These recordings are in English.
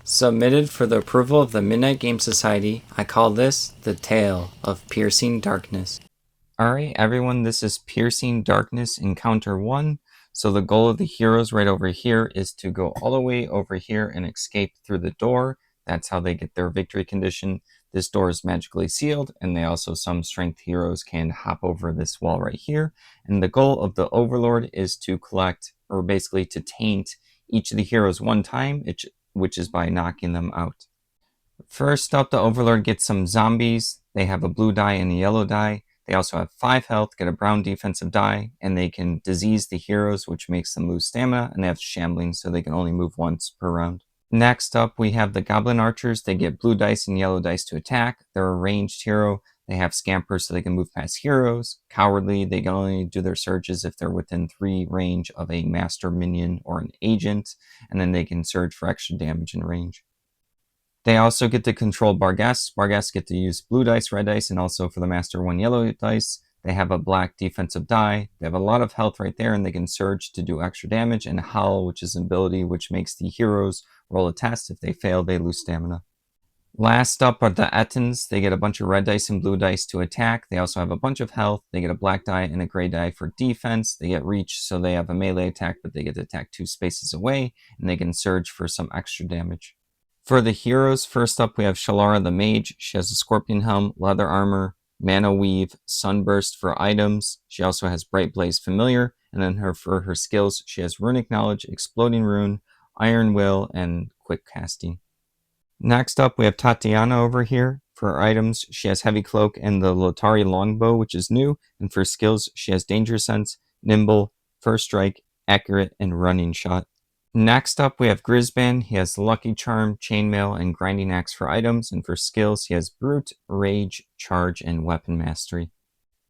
Submitted for the approval of the Midnight Game Society, I call this the Tale of Piercing Darkness. Alright everyone, this is Piercing Darkness Encounter 1. So the goal of the heroes right over here is to go all the way over here and escape through the door. That's how they get their victory condition. This door is magically sealed, and some strength heroes can hop over this wall right here. And the goal of the Overlord is to collect, or basically to taint each of the heroes one time, which is by knocking them out. First up, the Overlord gets some zombies. They have a blue die and a yellow die. They also have 5 health, get a brown defensive die, and they can disease the heroes, which makes them lose stamina, and they have shambling, so they can only move once per round. Next up, we have the Goblin Archers. They get blue dice and yellow dice to attack. They're a ranged hero. They have Scamper, so they can move past heroes. Cowardly, they can only do their surges if they're within 3 range of a master minion or an agent, and then they can surge for extra damage and range. They also get to control Barghest. Barghest get to use blue dice, red dice, and also for the master 1 yellow dice. They have a black defensive die. They have a lot of health right there, and they can surge to do extra damage, and Howl, which is an ability which makes the heroes roll a test. If they fail, they lose stamina. Last up are the Ettins. They get a bunch of red dice and blue dice to attack. They also have a bunch of health. They get a black die and a gray die for defense. They get reach, so they have a melee attack, but they get to attack 2 spaces away, and they can surge for some extra damage. For the heroes, first up we have Shalara the Mage. She has a scorpion helm, leather armor, mana weave, sunburst for items. She also has Bright Blaze Familiar, and then for her skills, she has Runic Knowledge, Exploding Rune, Iron Will, and Quick Casting. Next up we have Tatiana over here. For her items, she has Heavy Cloak and the Lotari Longbow, which is new, and for skills, she has Danger Sense, Nimble, First Strike, Accurate, and Running Shot. Next up, we have Grisban. He has Lucky Charm, Chainmail, and Grinding Axe for items, and for skills, he has Brute, Rage, Charge, and Weapon Mastery.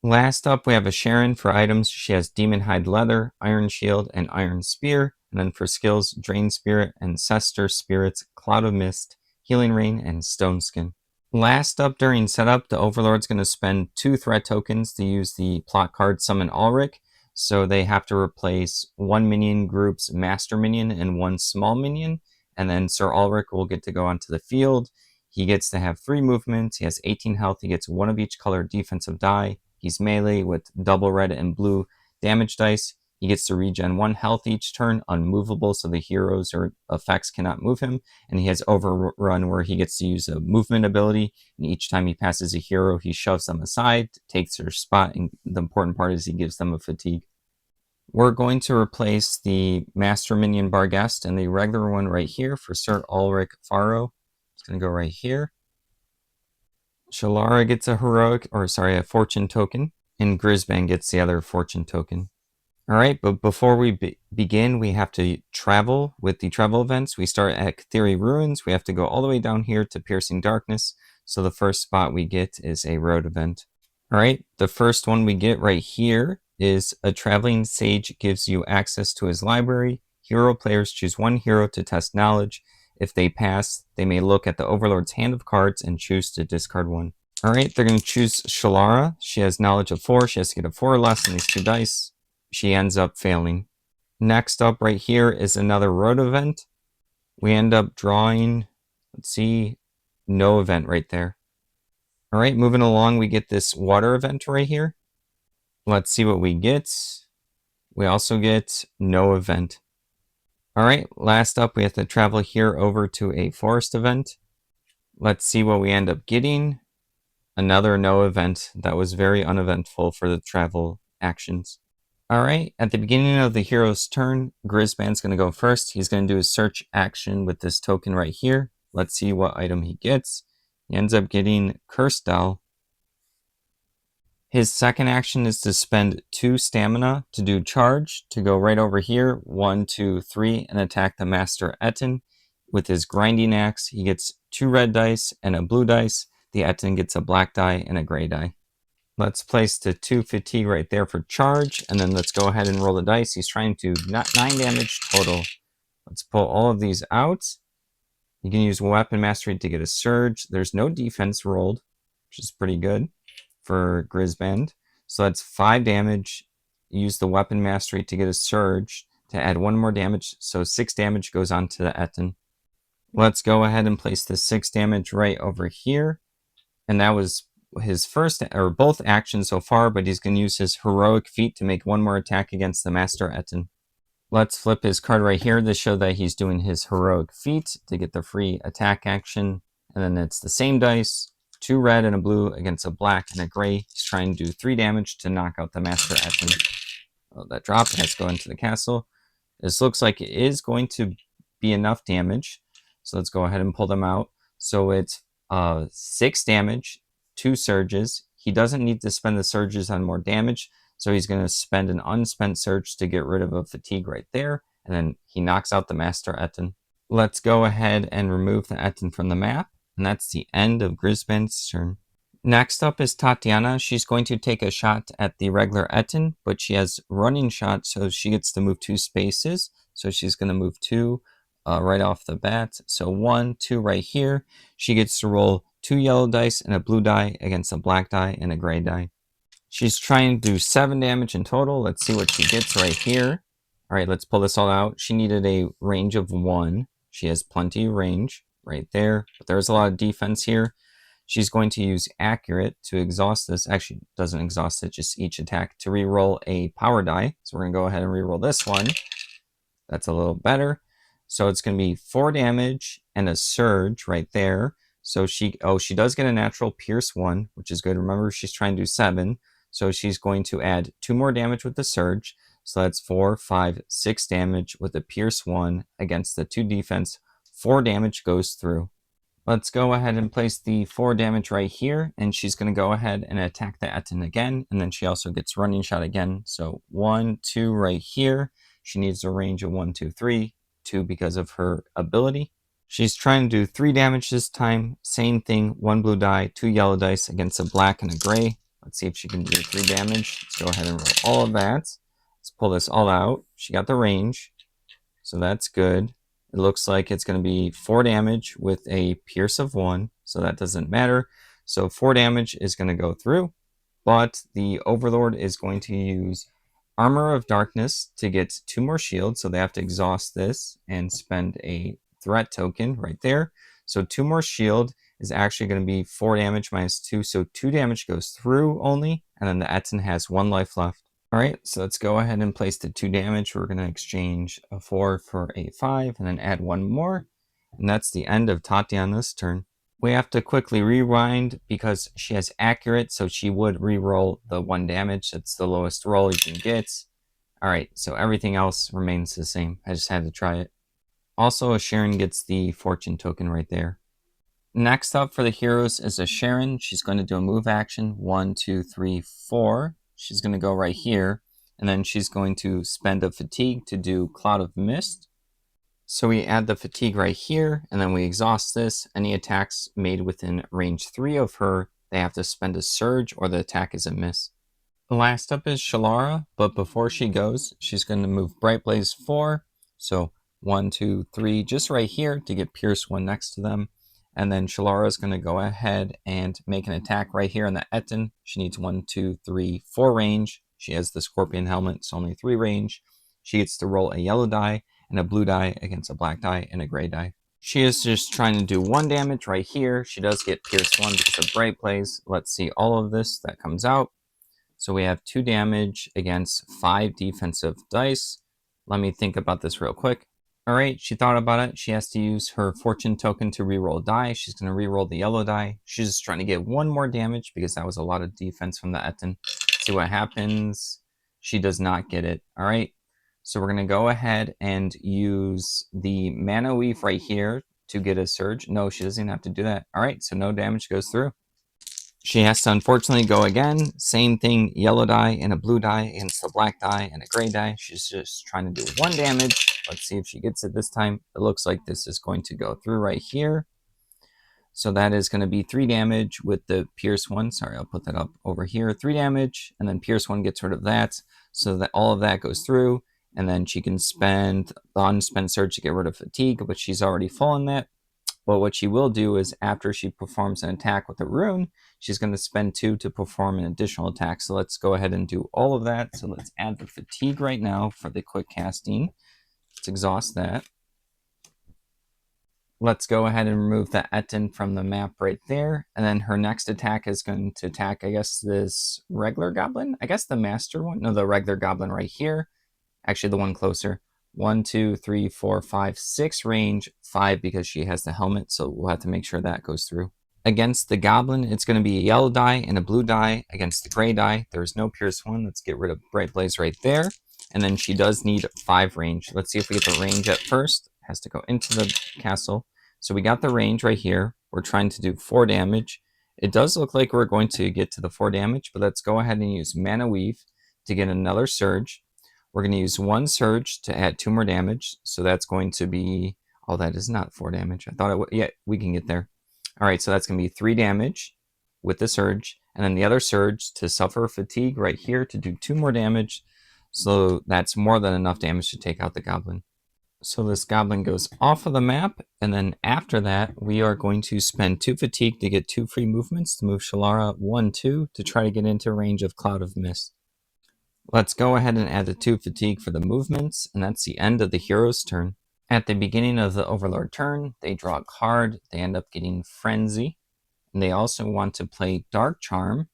Last up, we have a Sharon. For items, she has Demon Hide Leather, Iron Shield, and Iron Spear, and then for skills, Drain Spirit, Ancestor Spirits, Cloud of Mist, Healing Rain, and Stone Skin. Last up during setup, the Overlord's going to spend 2 threat tokens to use the plot card Summon Ulrich. So they have to replace 1 minion group's master minion and 1 small minion. And then Sir Ulrich will get to go onto the field. He gets to have 3 movements. He has 18 health. He gets 1 of each color defensive die. He's melee with double red and blue damage dice. He gets to regen 1 health each turn, unmovable, so the heroes or effects cannot move him. And he has Overrun, where he gets to use a movement ability. And each time he passes a hero, he shoves them aside, takes their spot, and the important part is he gives them a fatigue. We're going to replace the Master Minion Barghest and the regular one right here for Sir Ulrich Faro. It's going to go right here. Shalara gets a fortune token, and Grisban gets the other fortune token. Alright, but before we begin, we have to travel with the travel events. We start at Catheri Ruins. We have to go all the way down here to Piercing Darkness. So the first spot we get is a road event. Alright, the first one we get right here is a Traveling Sage gives you access to his library. Hero players choose 1 hero to test knowledge. If they pass, they may look at the Overlord's hand of cards and choose to discard 1. Alright, they're going to choose Shalara. She has knowledge of 4. She has to get a 4 or less on these 2 dice. She ends up failing. Next up right here is another road event. We end up drawing, no event right there. Alright, moving along, we get this water event right here. Let's see what we get. We also get no event. Alright, last up we have to travel here over to a forest event. Let's see what we end up getting. Another no event. That was very uneventful for the travel actions. Alright, at the beginning of the hero's turn, Grisban's going to go first. He's going to do his search action with this token right here. Let's see what item he gets. He ends up getting Cursed Doll. His second action is to spend 2 stamina to do charge, to go right over here, 1, 2, 3, and attack the Master Ettin. With his Grinding Axe, he gets 2 red dice and a blue dice. The Ettin gets a black die and a gray die. Let's place the 2 fatigue right there for charge, and then let's go ahead and roll the dice. He's trying to 9 damage total. Let's pull all of these out. You can use Weapon Mastery to get a surge. There's no defense rolled, which is pretty good for Grisban. So that's 5 damage. Use the Weapon Mastery to get a surge to add 1 more damage. So 6 damage goes on to the Ettin. Let's go ahead and place the 6 damage right over here. And that was his first, or both actions so far, but he's going to use his heroic feat to make one more attack against the Master Etten. Let's flip his card right here to show that he's doing his heroic feat to get the free attack action. And then it's the same dice, 2 red and a blue against a black and a gray. He's trying to do 3 damage to knock out the Master Etten. Oh, that drop has to go into the castle. This looks like it is going to be enough damage. So let's go ahead and pull them out. So it's 6 damage, 2 surges. He doesn't need to spend the surges on more damage. So he's going to spend an unspent surge to get rid of a fatigue right there. And then he knocks out the Master Etten. Let's go ahead and remove the Etten from the map. And that's the end of Grisband's turn. Next up is Tatiana. She's going to take a shot at the regular Etten, but she has running shot, so she gets to move 2 spaces. So she's going to move 2 right off the bat. So 1, 2 right here. She gets to roll 2 yellow dice and a blue die against a black die and a gray die. She's trying to do 7 damage in total. Let's see what she gets right here. All right, let's pull this all out. She needed a range of 1. She has plenty of range right there, but there's a lot of defense here. She's going to use Accurate to exhaust this. Actually, doesn't exhaust it, just each attack to reroll a power die. So we're going to go ahead and reroll this one. That's a little better. So it's going to be 4 damage and a surge right there. So she does get a natural Pierce 1, which is good. Remember, she's trying to do 7. So she's going to add 2 more damage with the surge. So that's 4, 5, 6 damage with the Pierce 1 against the 2 defense. 4 damage goes through. Let's go ahead and place the 4 damage right here, and she's going to go ahead and attack the Etten again, and then she also gets running shot again. So 1, 2 right here. She needs a range of 1, 2, 3, 2 because of her ability. She's trying to do 3 damage this time. Same thing, 1 blue die, 2 yellow dice against a black and a gray. Let's see if she can do 3 damage. Let's go ahead and roll all of that. Let's pull this all out. She got the range, so that's good. It looks like it's going to be 4 damage with a Pierce of 1, so that doesn't matter. So 4 damage is going to go through, but the Overlord is going to use Armor of Darkness to get 2 more shields, so they have to exhaust this and spend a threat token right there. So 2 more shield is actually going to be 4 damage minus 2, so 2 damage goes through only, and then the Etten has 1 life left. All right, so let's go ahead and place the 2 damage. We're going to exchange a 4 for a 5 and then add 1 more. And that's the end of Tatiana's turn. We have to quickly rewind because she has Accurate, so she would re-roll the 1 damage. That's the lowest roll you can get. All right, so everything else remains the same. I just had to try it. Also, Sharon gets the fortune token right there. Next up for the heroes is a Sharon. She's going to do a move action. 1, 2, 3, 4. She's going to go right here, and then she's going to spend a fatigue to do Cloud of Mist. So we add the fatigue right here, and then we exhaust this. Any attacks made within range 3 of her, they have to spend a surge or the attack is a miss. Last up is Shalara, but before she goes, she's going to move Bright Blaze 4. So 1, 2, 3, just right here to get Pierce 1 next to them. And then Shalara is going to go ahead and make an attack right here on the Etten. She needs 1, 2, 3, 4 range. She has the Scorpion Helmet, so only 3 range. She gets to roll a yellow die and a blue die against a black die and a gray die. She is just trying to do 1 damage right here. She does get Pierce 1 because of Bright Blaze. Let's see all of this that comes out. So we have 2 damage against 5 defensive dice. Let me think about this real quick. All right, she thought about it. She has to use her fortune token to reroll die. She's going to reroll the yellow die. She's just trying to get 1 more damage because that was a lot of defense from the Etten. See what happens. She does not get it. All right, so we're going to go ahead and use the Mana Weave right here to get a surge. No, she doesn't even have to do that. All right, so no damage goes through. She has to unfortunately go again. Same thing, yellow die and a blue die against the black die and a gray die. She's just trying to do 1 damage. Let's see if she gets it this time. It looks like this is going to go through right here. So that is going to be 3 damage with the Pierce 1. Sorry, I'll put that up over here. 3 damage, and then Pierce 1 gets rid of that. So that all of that goes through. And then she can spend the unspent surge to get rid of fatigue, but she's already full on that. But what she will do is after she performs an attack with a rune, she's going to spend 2 to perform an additional attack. So let's go ahead and do all of that. So let's add the fatigue right now for the quick casting. Let's exhaust that. Let's go ahead and remove the Etten from the map right there. And then her next attack is going to attack, I guess, this regular goblin. I guess the master one. No, the regular goblin right here. Actually, the one closer. 1, 2, 3, 4, 5, 6 range. 5 because she has the helmet, so we'll have to make sure that goes through. Against the goblin, it's going to be a yellow die and a blue die. Against the gray die, there's no Pierce 1. Let's get rid of Bright Blaze right there. And then she does need 5 range. Let's see if we get the range at first. It has to go into the castle. So we got the range right here. We're trying to do 4 damage. It does look like we're going to get to the 4 damage, but let's go ahead and use Mana Weave to get another surge. We're going to use 1 surge to add 2 more damage. So that's going to be... Oh, that is not 4 damage. I thought it would... Yeah, we can get there. All right, so that's going to be 3 damage with the surge. And then the other surge to suffer fatigue right here to do 2 more damage. So that's more than enough damage to take out the goblin. So this goblin goes off of the map. And then after that, we are going to spend 2 fatigue to get 2 free movements to move Shalara 1, 2 to try to get into range of Cloud of Mist. Let's go ahead and add the 2 fatigue for the movements. And that's the end of the hero's turn. At the beginning of the Overlord turn, they draw a card. They end up getting Frenzy. And they also want to play Dark Charm.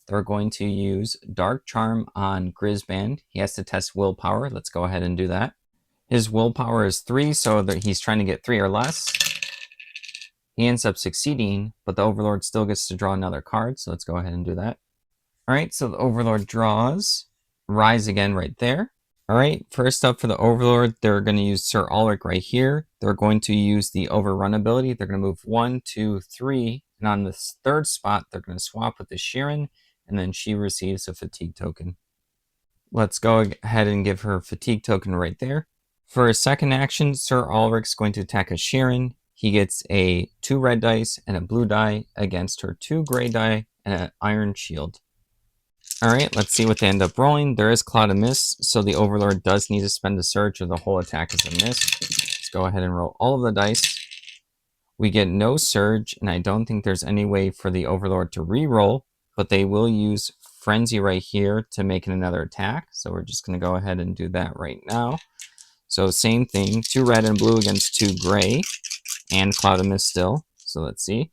They're going to use Dark Charm on Grisband. He has to test Willpower. Let's go ahead and do that. His Willpower is 3, so that he's trying to get 3 or less. He ends up succeeding, but the Overlord still gets to draw another card. So let's go ahead and do that. All right, so the Overlord draws Rise again right there. All right, first up for the Overlord, they're going to use Sir Ulrich right here. They're going to use the Overrun ability. They're going to move 1, 2, 3. And on this third spot, they're going to swap with the Sheeran, and then she receives a Fatigue token. Let's go ahead and give her a Fatigue token right there. For his second action, Sir Ulrich's going to attack a Sheeran. He gets a 2 red dice and a blue die against her 2 gray die and an iron shield. Alright, let's see what they end up rolling. There is Cloud of Mist, so the Overlord does need to spend a surge or the whole attack is a miss. Let's go ahead and roll all of the dice. We get no surge, and I don't think there's any way for the Overlord to re-roll, but they will use Frenzy right here to make another attack. So we're just going to go ahead and do that right now. So same thing, 2 red and blue against 2 gray, and Cloud of Mist still. So let's see.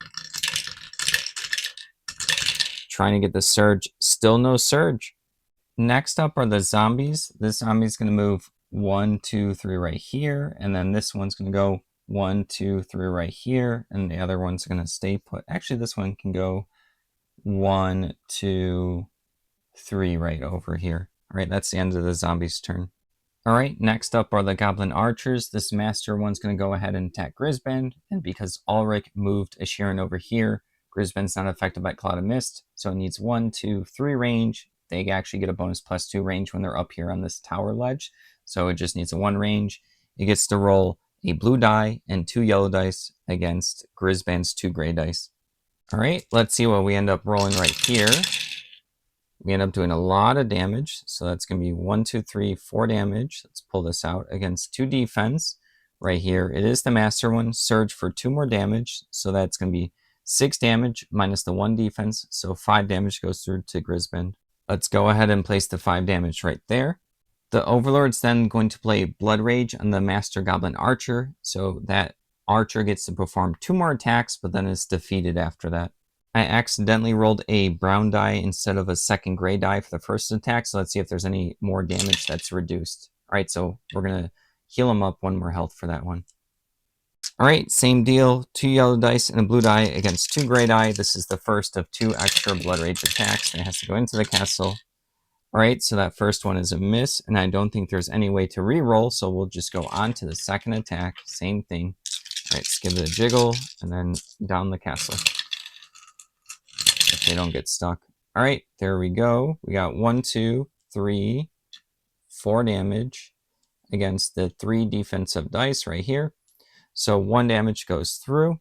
Trying to get the surge, still no surge. Next up are the zombies. This zombie's going to move 1, 2, 3 right here, and then this one's going to go 1, 2, 3 right here, and the other one's going to stay put. Actually, this one can go 1, 2, 3 right over here. All right, that's the end of the zombies' turn. All right, next up are the Goblin Archers. This master one's going to go ahead and attack Grisband, and because Ulrich moved a Sheeran over here, Grisband's not affected by Cloud of Mist, so it needs 1, 2, 3 range. They actually get a bonus +2 range when they're up here on this tower ledge, so it just needs a 1 range. It gets to roll a blue die and 2 yellow dice against Grisband's 2 gray dice. All right, let's see what we end up rolling right here. We end up doing a lot of damage, so that's going to be 1, 2, 3, 4 damage. Let's pull this out against 2 defense right here. It is the master one. Surge for 2 more damage, so that's going to be 6 damage minus the 1 defense, so 5 damage goes through to Grisband. Let's go ahead and place the 5 damage right there. The Overlord's then going to play Blood Rage on the Master Goblin Archer, so that Archer gets to perform 2 more attacks, but then is defeated after that. I accidentally rolled a brown die instead of a second gray die for the first attack, so let's see if there's any more damage that's reduced. Alright, so we're going to heal him up 1 more health for that one. Alright, same deal, 2 yellow dice and a blue die against 2 gray die. This is the first of 2 extra Blood Rage attacks, and it has to go into the castle. Alright, so that first one is a miss, and I don't think there's any way to re-roll, so we'll just go on to the second attack. Same thing. Alright, let's give it a jiggle, and then down the castle. If they don't get stuck. Alright, there we go. We got 1, 2, 3, 4 damage against the 3 defensive dice right here. So 1 damage goes through.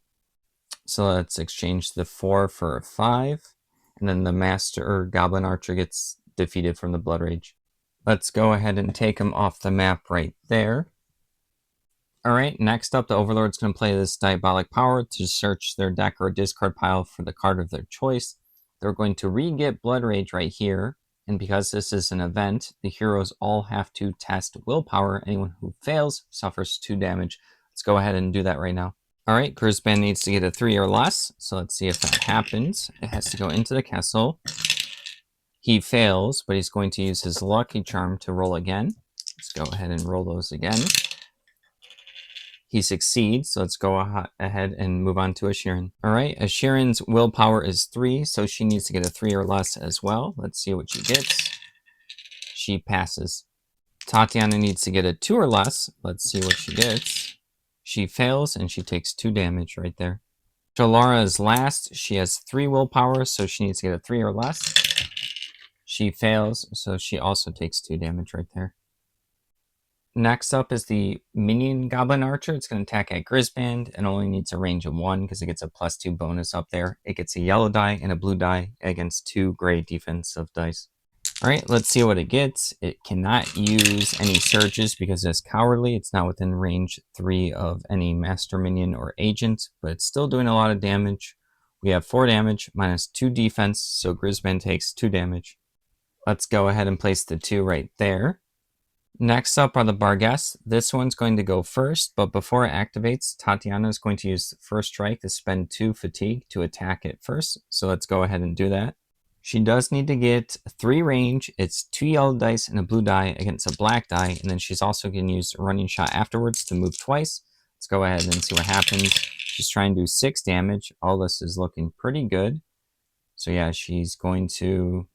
So let's exchange the 4 for a 5. And then the Master Goblin Archer gets defeated from the Blood Rage. Let's go ahead and take him off the map right there. Alright, next up, the Overlord's going to play this Diabolic Power to search their deck or discard pile for the card of their choice. They're going to re-get Blood Rage right here, and because this is an event, the heroes all have to test Willpower. Anyone who fails suffers 2 damage. Let's go ahead and do that right now. Alright, Grisband needs to get a 3 or less, so let's see if that happens. It has to go into the castle. He fails, but he's going to use his Lucky Charm to roll again. Let's go ahead and roll those again. He succeeds, so let's go ahead and move on to Ashirin. Alright, Ashirin's willpower is 3, so she needs to get a 3 or less as well. Let's see what she gets. She passes. Tatiana needs to get a 2 or less. Let's see what she gets. She fails, and she takes 2 damage right there. Shalara is last. She has 3 willpower, so she needs to get a 3 or less. She fails, so she also takes 2 damage right there. Next up is the Minion Goblin Archer. It's going to attack at Grisband and only needs a range of 1 because it gets a +2 bonus up there. It gets a yellow die and a blue die against 2 gray defensive dice. Alright, let's see what it gets. It cannot use any surges because it's cowardly. It's not within range 3 of any master minion or agent, but it's still doing a lot of damage. We have 4 damage minus 2 defense, so Grisband takes 2 damage. Let's go ahead and place the 2 right there. Next up are the Barghest. This one's going to go first, but before it activates, Tatiana is going to use First Strike to spend 2 fatigue to attack it first. So let's go ahead and do that. She does need to get 3 range. It's 2 yellow dice and a blue die against a black die, and then she's also going to use a running shot afterwards to move twice. Let's go ahead and see what happens. She's trying to do 6 damage. All this is looking pretty good. So yeah, she's going to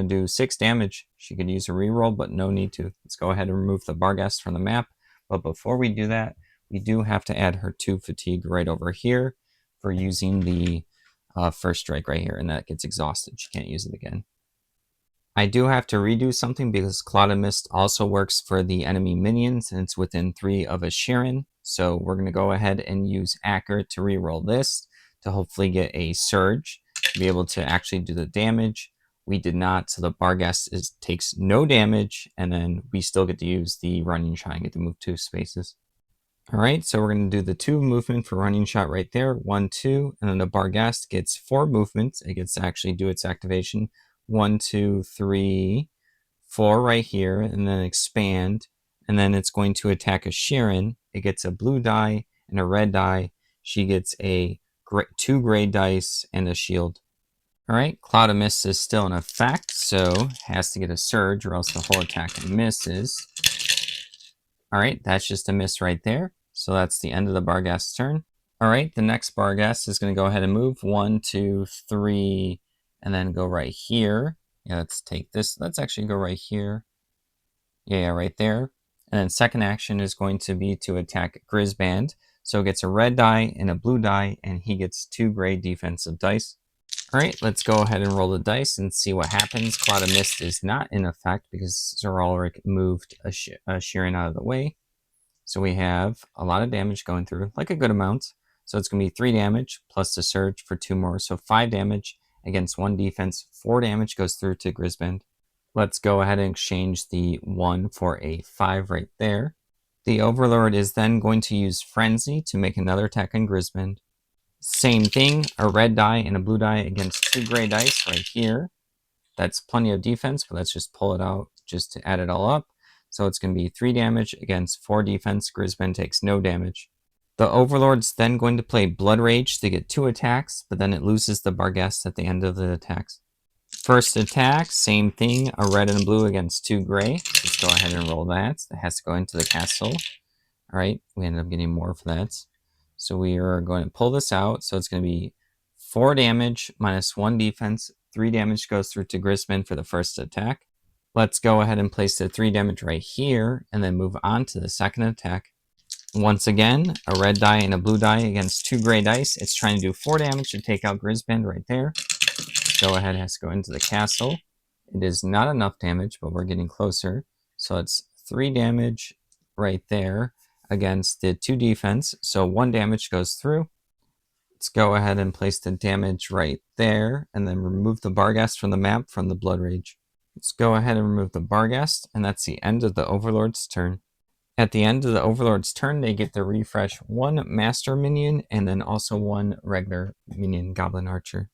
do 6 damage. She could use a reroll, but no need to. Let's go ahead and remove the Barghest from the map. But before we do that, we do have to add her 2 fatigue right over here for using the First Strike right here, and that gets exhausted. She can't use it again. I do have to redo something because Cloud of Mist also works for the enemy minions, and it's within 3 of Ashirin. So we're going to go ahead and use Accurate to reroll this to hopefully get a Surge to be able to actually do the damage. We did not, so the Barghest takes no damage, and then we still get to use the running shot and get to move 2 spaces. Alright, so we're going to do the 2 movement for running shot right there, 1, 2, and then the Barghest gets 4 movements. It gets to actually do its activation. 1, 2, 3, 4 right here, and then expand, and then it's going to attack Ashirin. It gets a blue die and a red die. She gets a 2 gray dice and a shield. Alright, Cloud of Mist is still in effect, so has to get a surge or else the whole attack misses. Alright, that's just a miss right there. So that's the end of the Barghest's turn. Alright, the next Barghest is going to go ahead and move 1, 2, 3, and then go right here. Yeah, let's take this. Let's actually go right here. Yeah, right there. And then second action is going to be to attack Grisband. So it gets a red die and a blue die, and he gets 2 gray defensive dice. Alright, let's go ahead and roll the dice and see what happens. Cloud of Mist is not in effect because Zoralric moved Ashirin out of the way. So we have a lot of damage going through, like a good amount. So it's going to be 3 damage plus the surge for 2 more. So 5 damage against 1 defense. 4 damage goes through to Grisband. Let's go ahead and exchange the 1 for a 5 right there. The Overlord is then going to use Frenzy to make another attack on Grisband. Same thing, a red die and a blue die against 2 gray dice right here. That's plenty of defense, but let's just pull it out just to add it all up. So it's going to be 3 damage against 4 defense. Grisband takes no damage. The Overlord's then going to play Blood Rage to get 2 attacks, but then it loses the Barghest at the end of the attacks. First attack, same thing, a red and a blue against 2 gray. Let's go ahead and roll that. That has to go into the castle. Alright, we ended up getting more for that. So we are going to pull this out. So it's going to be 4 damage minus 1 defense. 3 damage goes through to Grisband for the first attack. Let's go ahead and place the 3 damage right here and then move on to the second attack. Once again, a red die and a blue die against 2 gray dice. It's trying to do 4 damage to take out Grisband right there. Go ahead, has to go into the castle. It is not enough damage, but we're getting closer. So it's 3 damage right there against the 2 defense. So 1 damage goes through. Let's go ahead and place the damage right there and then remove the Barghest from the map from the Blood Rage. Let's go ahead and remove the Barghest, and that's the end of the Overlord's turn. At the end of the Overlord's turn, they get to refresh 1 Master Minion and then also 1 regular Minion Goblin Archer.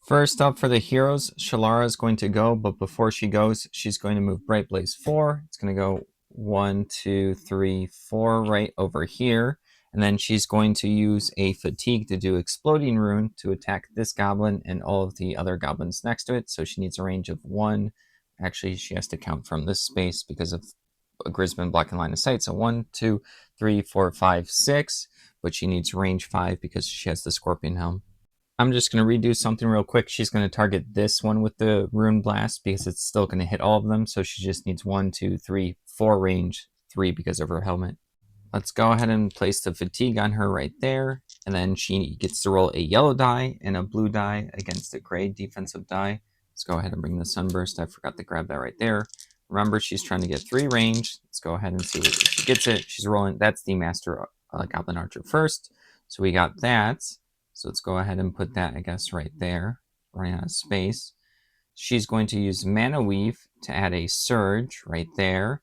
First up for the heroes, Shalara is going to go, but before she goes, she's going to move Bright Blaze 4. It's going to go 1, 2, 3, 4 right over here. And then she's going to use a fatigue to do exploding rune to attack this goblin and all of the other goblins next to it. So she needs a range of 1. Actually, she has to count from this space because of a Grisman blocking line of sight. So 1, 2, 3, 4, 5, 6. But she needs range 5 because she has the Scorpion Helm. I'm just going to redo something real quick. She's going to target this one with the Rune Blast because it's still going to hit all of them. So she just needs 1, 2, 3, 4 range, 3 because of her helmet. Let's go ahead and place the fatigue on her right there. And then she gets to roll a yellow die and a blue die against a gray defensive die. Let's go ahead and bring the Sunburst. I forgot to grab that right there. Remember, she's trying to get 3 range. Let's go ahead and see if she gets it. She's rolling. That's the Master Goblin Archer first. So we got that. So let's go ahead and put that, I guess, right there, running out of space. She's going to use Mana Weave to add a Surge right there.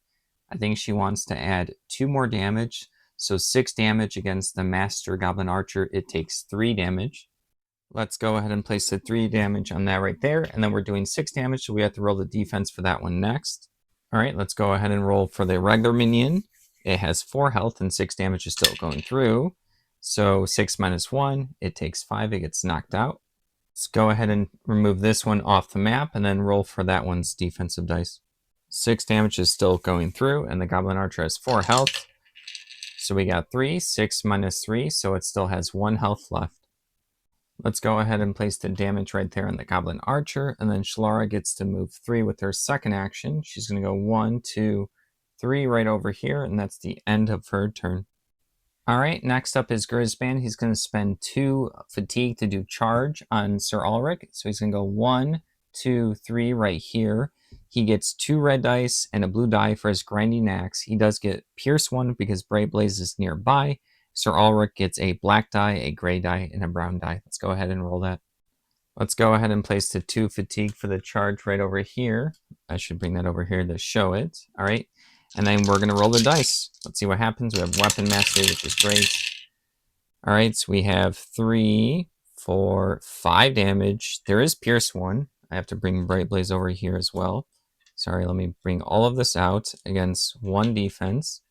I think she wants to add 2 more damage. So 6 damage against the Master Goblin Archer. It takes 3 damage. Let's go ahead and place the 3 damage on that right there. And then we're doing 6 damage, so we have to roll the defense for that one next. All right, let's go ahead and roll for the regular minion. It has 4 health and 6 damage is still going through. So 6 minus 1, it takes 5, it gets knocked out. Let's go ahead and remove this one off the map and then roll for that one's defensive dice. 6 damage is still going through, and the Goblin Archer has 4 health. So we got 3, 6 minus 3, so it still has 1 health left. Let's go ahead and place the damage right there on the Goblin Archer, and then Shalara gets to move 3 with her second action. She's going to go 1, 2, 3 right over here, and that's the end of her turn. All right, next up is Grisban. He's going to spend 2 fatigue to do charge on Sir Ulrich. So he's going to go 1, 2, 3 right here. He gets 2 red dice and a blue die for his grinding axe. He does get Pierce 1 because Brave Blaze is nearby. Sir Ulrich gets a black die, a gray die, and a brown die. Let's go ahead and roll that. Let's go ahead and place the 2 fatigue for the charge right over here. I should bring that over here to show it. All right. And then we're going to roll the dice. Let's see what happens. We have Weapon Mastery, which is great. All right, so we have 3, 4, 5 damage. There is Pierce 1. I have to bring Bright Blaze over here as well. Sorry, let me bring all of this out against 1 defense.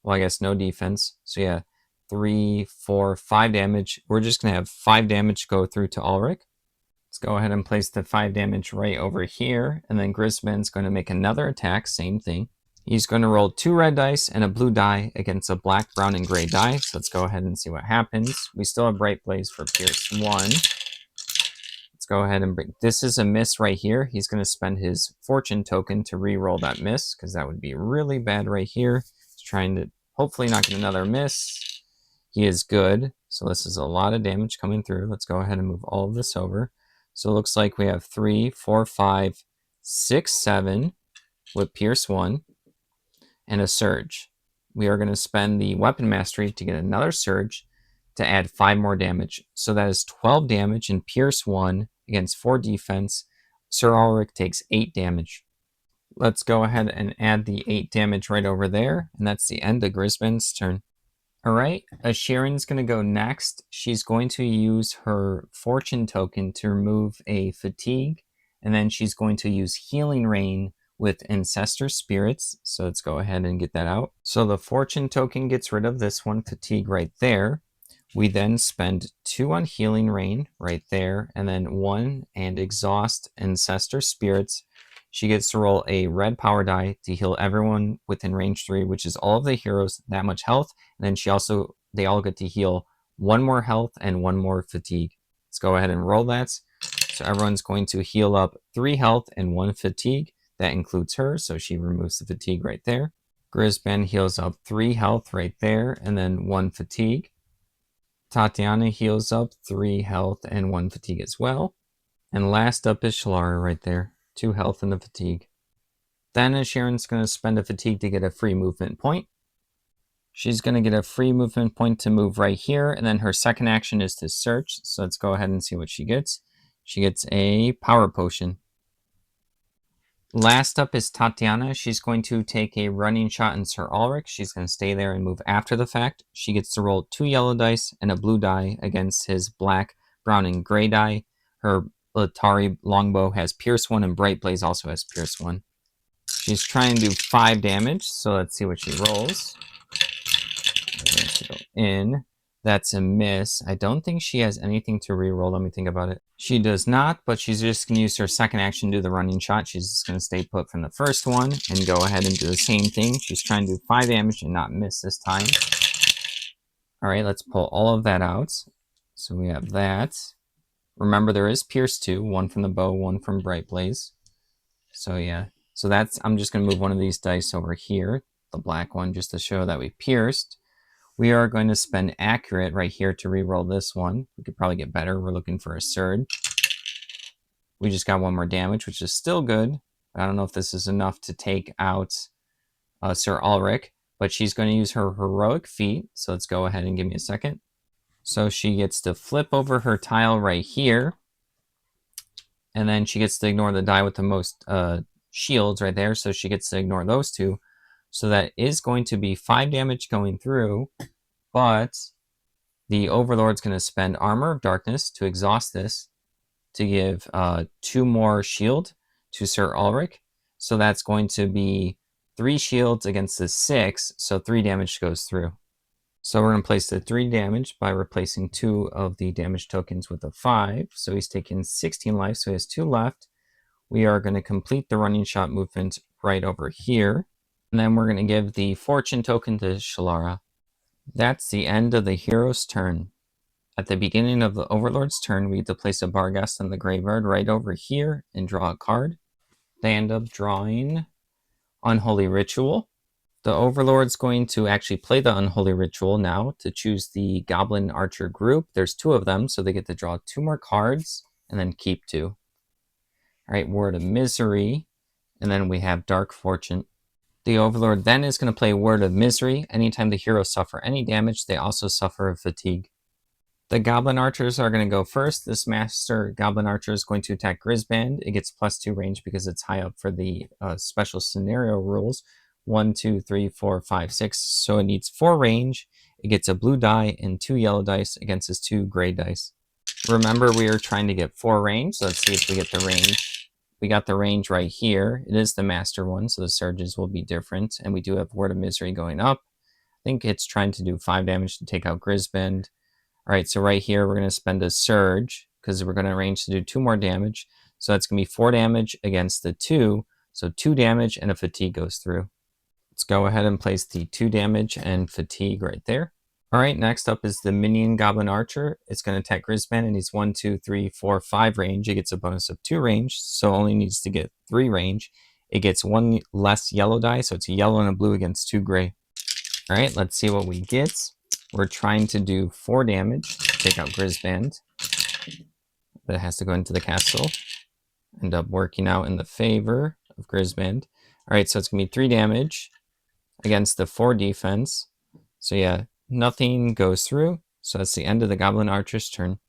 Well, I guess no defense. So yeah, 3, 4, 5 damage. We're just going to have 5 damage go through to Ulrich. Let's go ahead and place the 5 damage right over here. And then Grisman's going to make another attack, same thing. He's going to roll 2 red dice and a blue die against a black, brown, and gray die. So let's go ahead and see what happens. We still have Bright Blaze for Pierce 1. Let's go ahead and bring... This is a miss right here. He's going to spend his fortune token to re-roll that miss, because that would be really bad right here. He's trying to hopefully not get another miss. He is good. So this is a lot of damage coming through. Let's go ahead and move all of this over. So it looks like we have 3, 4, 5, 6, 7 with Pierce 1. And a surge. We are going to spend the Weapon Mastery to get another surge to add 5 more damage. So that is 12 damage in Pierce 1 against 4 defense. Sir Ulrich takes 8 damage. Let's go ahead and add the 8 damage right over there. And that's the end of Grisman's turn. All right, Sharon's going to go next. She's going to use her fortune token to remove a fatigue. And then she's going to use Healing Rain with Ancestor Spirits. So let's go ahead and get that out. So the fortune token gets rid of this one fatigue right there. We then spend 2 on Healing Rain right there, and then 1 and exhaust Ancestor Spirits. She gets to roll a red power die to heal everyone within range 3, which is all of the heroes that much health. And then they all get to heal 1 more health and 1 more fatigue. Let's go ahead and roll that. So everyone's going to heal up 3 health and 1 fatigue. That includes her, so she removes the fatigue right there. Grisban heals up 3 health right there, and then 1 fatigue. Tatiana heals up 3 health and 1 fatigue as well. And last up is Shalara right there, 2 health and a fatigue. Then Sharon's going to spend a fatigue to get a free movement point. She's going to get a free movement point to move right here, and then her second action is to search. So let's go ahead and see what she gets. She gets a power potion. Last up is Tatiana. She's going to take a running shot in Sir Ulrich. She's going to stay there and move after the fact. She gets to roll 2 yellow dice and a blue die against his black, brown, and gray die. Her Latari longbow has Pierce 1, and Bright Blaze also has Pierce 1. She's trying to do 5 damage, so let's see what she rolls. in. That's a miss. I don't think she has anything to reroll. Let me think about it. She does not, but she's just going to use her second action to do the running shot. She's just going to stay put from the first one and go ahead and do the same thing. She's trying to do 5 damage and not miss this time. All right, let's pull all of that out. So we have that. Remember, there is Pierce 2, one from the bow, one from Bright Blaze. So yeah, so that's, I'm just going to move one of these dice over here, the black one, just to show that we pierced. We are going to spend accurate right here to reroll this one. We could probably get better. We're looking for a surge. We just got one more damage, which is still good. I don't know if this is enough to take out Sir Ulrich, but she's going to use her heroic feat. So let's go ahead and give me a second. So she gets to flip over her tile right here. And then she gets to ignore the die with the most shields right there. So she gets to ignore those two. So that is going to be 5 damage going through. But the Overlord's going to spend Armor of Darkness to exhaust this to give 2 more shield to Sir Ulrich. So that's going to be 3 shields against the 6. So 3 damage goes through. So we're going to place the 3 damage by replacing 2 of the damage tokens with a 5. So he's taken 16 life, so he has 2 left. We are going to complete the running shot movement right over here. And then we're going to give the fortune token to Shalara. That's the end of the hero's turn. At the beginning of the Overlord's turn, we get to place a Barghest in the graveyard right over here and draw a card. They end up drawing Unholy Ritual. The Overlord's going to actually play the Unholy Ritual now to choose the Goblin Archer group. There's 2 of them, so they get to draw 2 more cards and then keep 2. All right, Word of Misery, and then we have Dark Fortune. The Overlord then is going to play Word of Misery. Anytime the heroes suffer any damage, they also suffer fatigue. The Goblin Archers are going to go first. This Master Goblin Archer is going to attack Grisband. It gets +2 range because it's high up for the special scenario rules. 1, 2, 3, 4, 5, 6. So it needs 4 range. It gets a blue die and 2 yellow dice against its 2 gray dice. Remember, we are trying to get 4 range. So let's see if we get the range. We got the range right here. It is the master one, so the surges will be different. And we do have Word of Misery going up. I think it's trying to do 5 damage to take out Grisband. All right, so right here, we're going to spend a surge because we're going to arrange to do 2 more damage. So that's going to be 4 damage against the 2. So 2 damage and a fatigue goes through. Let's go ahead and place the 2 damage and fatigue right there. All right, next up is the Minion Goblin Archer. It's going to attack Grisband and he's 1, 2, 3, 4, 5 range. It gets a bonus of 2 range, so only needs to get 3 range. It gets 1 less yellow die, so it's a yellow and a blue against 2 gray. All right, let's see what we get. We're trying to do 4 damage to take out Grisband. But it has to go into the castle. End up working out in the favor of Grisband. All right, so it's going to be 3 damage against the 4 defense. So yeah, nothing goes through. So that's the end of the Goblin Archer's turn.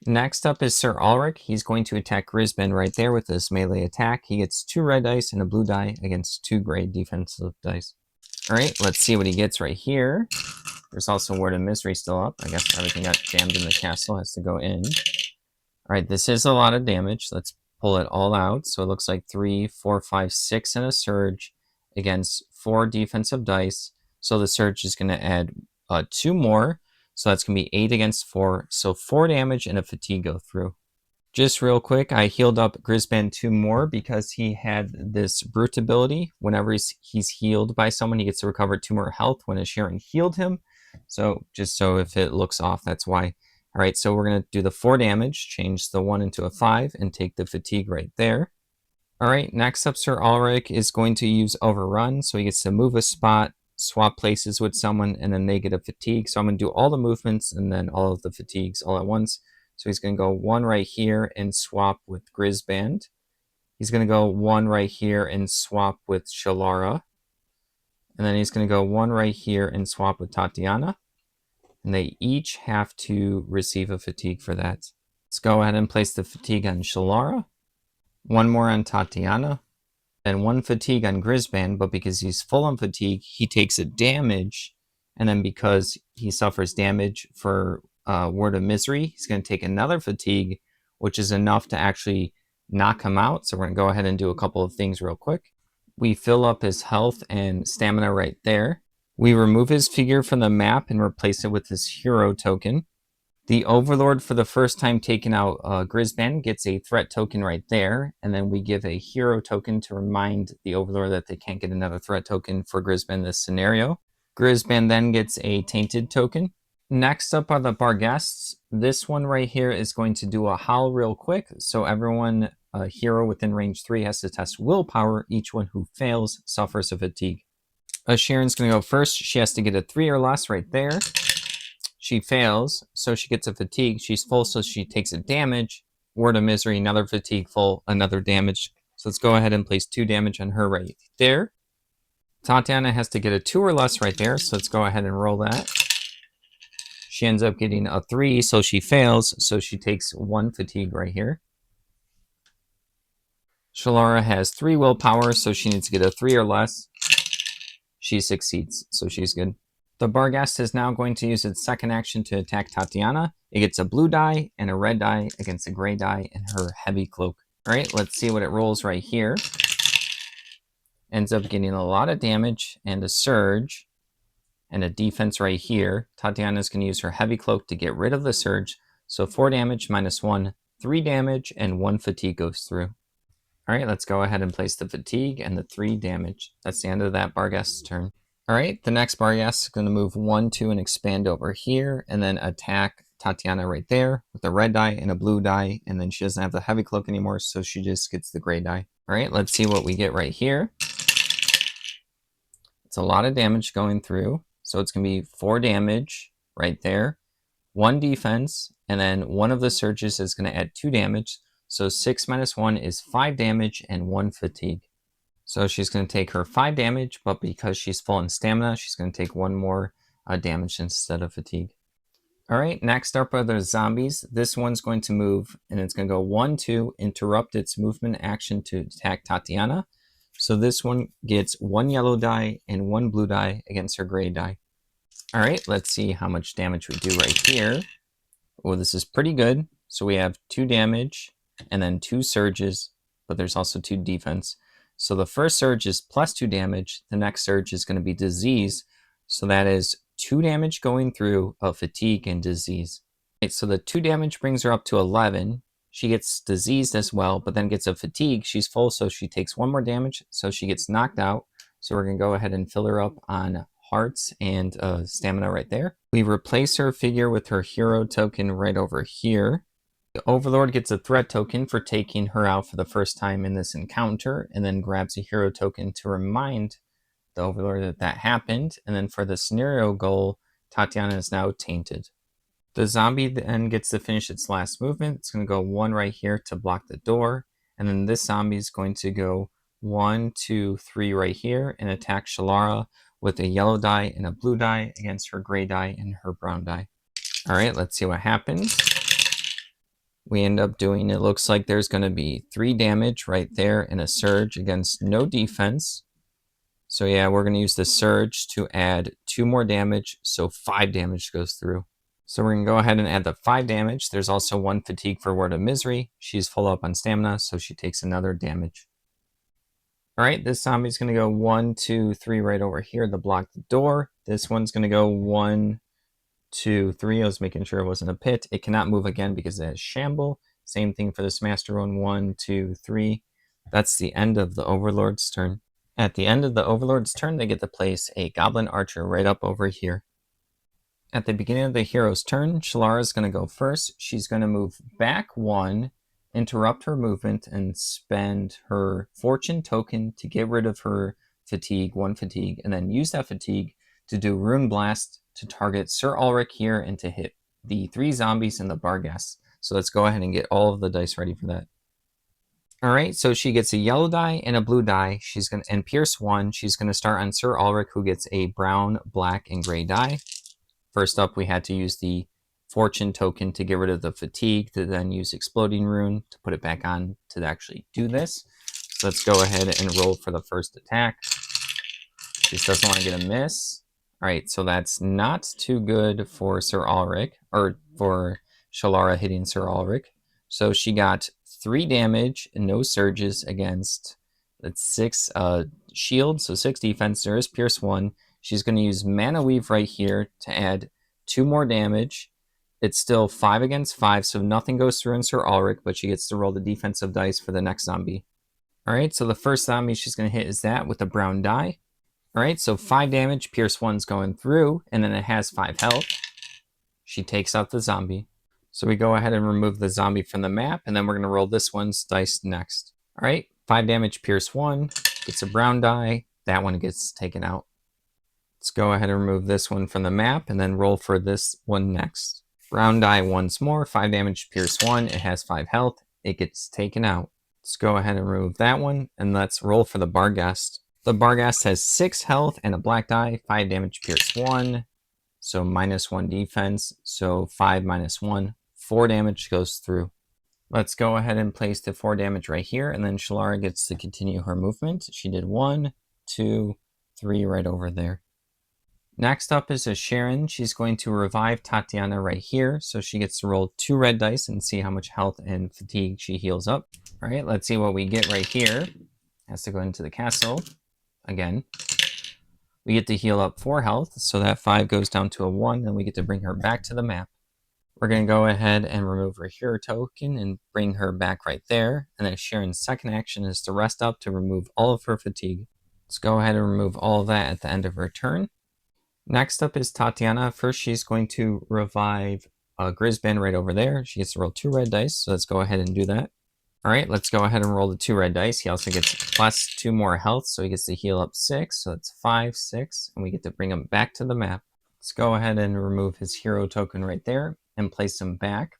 Next up is Sir Ulrich. He's going to attack Grisband right there with this melee attack. He gets 2 red dice and a blue die against 2 gray defensive dice. All right, let's see what he gets right here. There's also Word of Misery still up. I guess everything got jammed in the castle, has to go in. All right, this is a lot of damage. Let's pull it all out. So it looks like 3, 4, 5, 6 and a surge against 4 defensive dice. So the surge is going to add 2 more. So that's going to be 8 against 4. So 4 damage and a fatigue go through. Just real quick, I healed up Grisband 2 more because he had this brute ability. Whenever he's healed by someone, he gets to recover 2 more health when a Sharon healed him. So just so if it looks off, that's why. All right, so we're going to do the 4 damage, change the 1 into a 5, and take the fatigue right there. All right, next up, Sir Ulrich is going to use Overrun. So he gets to move a spot, swap places with someone, and then negative fatigue. So I'm going to do all the movements and then all of the fatigues all at once. So he's going to go 1 right here and swap with Grisband. He's going to go 1 right here and swap with Shalara. And then he's going to go 1 right here and swap with Tatiana. And they each have to receive a fatigue for that. Let's go ahead and place the fatigue on Shalara. 1 more on Tatiana. And 1 fatigue on Grisband, but because he's full on fatigue, he takes a damage. And then because he suffers damage for Word of Misery, he's going to take another fatigue, which is enough to actually knock him out. So we're going to go ahead and do a couple of things real quick. We fill up his health and stamina right there. We remove his figure from the map and replace it with his hero token. The Overlord, for the first time taking out Grisban, gets a threat token right there, and then we give a hero token to remind the Overlord that they can't get another threat token for Grisban in this scenario. Grisban then gets a tainted token. Next up are the Barghests. This one right here is going to do a howl real quick, so everyone, a hero within range 3, has to test willpower. Each one who fails suffers a fatigue. Sharon's going to go first. She has to get a 3 or less right there. She fails, so she gets a fatigue. She's full, so she takes a damage. Word of Misery, another fatigue, full, another damage. So let's go ahead and place 2 damage on her right there. Tatiana has to get a 2 or less right there, so let's go ahead and roll that. She ends up getting a 3, so she fails, so she takes 1 fatigue right here. Shalara has 3 willpower, so she needs to get a 3 or less. She succeeds, so she's good. The Barghest is now going to use its second action to attack Tatiana. It gets a blue die and a red die against a gray die and her heavy cloak. All right, let's see what it rolls right here. Ends up getting a lot of damage and a surge and a defense right here. Tatiana is going to use her heavy cloak to get rid of the surge. So 4 damage minus 1, 3 damage, and 1 fatigue goes through. All right, let's go ahead and place the fatigue and the 3 damage. That's the end of that Barghest's turn. All right, the next Barghest is going to move 1, 2, and expand over here, and then attack Tatiana right there with a red die and a blue die, and then she doesn't have the heavy cloak anymore, so she just gets the gray die. All right, let's see what we get right here. It's a lot of damage going through, so it's going to be 4 damage right there, 1 defense, and then one of the surges is going to add 2 damage, so 6 minus 1 is 5 damage and 1 fatigue. So she's going to take her 5 damage, but because she's full in stamina, she's going to take 1 more damage instead of fatigue. All right, next up are the zombies. This one's going to move, and it's going to go 1, 2, interrupt its movement action to attack Tatiana. So this one gets 1 yellow die and 1 blue die against her gray die. All right, let's see how much damage we do right here. Oh, this is pretty good. So we have 2 damage and then 2 surges, but there's also 2 defense. So the first surge is plus 2 damage. The next surge is going to be disease. So that is 2 damage going through of fatigue and disease. Right, so the 2 damage brings her up to 11. She gets diseased as well, but then gets a fatigue. She's full, so she takes 1 more damage. So she gets knocked out. So we're going to go ahead and fill her up on hearts and stamina right there. We replace her figure with her hero token right over here. The Overlord gets a threat token for taking her out for the first time in this encounter, and then grabs a hero token to remind the Overlord that that happened. And then for the scenario goal, Tatiana is now tainted. The zombie then gets to finish its last movement. It's going to go 1 right here to block the door, and then this zombie is going to go 1, 2, 3 right here and attack Shalara with a yellow die and a blue die against her gray die and her brown die. All right, let's see what happens. We end up doing, it looks like there's going to be 3 damage right there and a surge against no defense. So yeah, we're going to use the surge to add 2 more damage, so 5 damage goes through. So we're going to go ahead and add the 5 damage. There's also 1 fatigue for Word of Misery. She's full up on stamina, so she takes another damage. All right, this zombie's going to go 1, 2, 3 right over here to block the door. This one's going to go 1, 2, 3. I was making sure it wasn't a pit. It cannot move again because it has Shamble. Same thing for this Master one. 1, 2, 3. That's the end of the Overlord's turn. At the end of the Overlord's turn, they get to place a Goblin Archer right up over here. At the beginning of the hero's turn, Shalara is going to go first. She's going to move back 1, interrupt her movement, and spend her fortune token to get rid of her fatigue, 1 fatigue, and then use that fatigue to do Rune Blast to target Sir Ulrich here and to hit the 3 zombies and the Barghest. So let's go ahead and get all of the dice ready for that. All right, so she gets a yellow die and a blue die. She's going to, and Pierce 1. She's going to start on Sir Ulrich, who gets a brown, black, and gray die. First up, we had to use the fortune token to get rid of the fatigue, to then use Exploding Rune to put it back on to actually do this. So let's go ahead and roll for the first attack. She doesn't want to get a miss. All right, so that's not too good for Sir Ulrich, or for Shalara hitting Sir Ulrich. So she got 3 damage and no surges against, that's 6 shield, so 6 defense. There is Pierce 1. she's going to use Mana Weave right here to add 2 more damage. It's still 5 against 5, so nothing goes through in Sir Ulrich, but she gets to roll the defensive dice for the next zombie. Alright, so the first zombie she's going to hit is that with a brown die. Alright, so 5 damage, Pierce 1's going through, and then it has 5 health. She takes out the zombie. So we go ahead and remove the zombie from the map, and then we're going to roll this one's dice next. Alright, 5 damage, Pierce 1, gets a brown die, that one gets taken out. Let's go ahead and remove this one from the map, and then roll for this one next. Brown die once more, 5 damage, Pierce 1, it has 5 health, it gets taken out. Let's go ahead and remove that one, and let's roll for the Barghast. The Barghast has 6 health and a black die, 5 damage, Pierce 1, so -1 defense, so 5 minus 1, 4 damage goes through. Let's go ahead and place the 4 damage right here, and then Shalara gets to continue her movement. She did 1, 2, 3 right over there. Next up is a Sharon. She's going to revive Tatiana right here, so she gets to roll 2 red dice and see how much health and fatigue she heals up. All right, let's see what we get right here. Has to go into the castle again. We get to heal up 4 health, so that 5 goes down to a 1, and we get to bring her back to the map. We're going to go ahead and remove her hero token and bring her back right there. And then Sharon's second action is to rest up to remove all of her fatigue. Let's go ahead and remove all of that at the end of her turn. Next up is Tatiana. First, she's going to revive Grisband right over there. She gets to roll 2 red dice, so let's go ahead and do that. All right, let's go ahead and roll the 2 red dice. He also gets plus 2 more health, so he gets to heal up 6, so that's 5, 6, and we get to bring him back to the map. Let's go ahead and remove his hero token right there and place him back.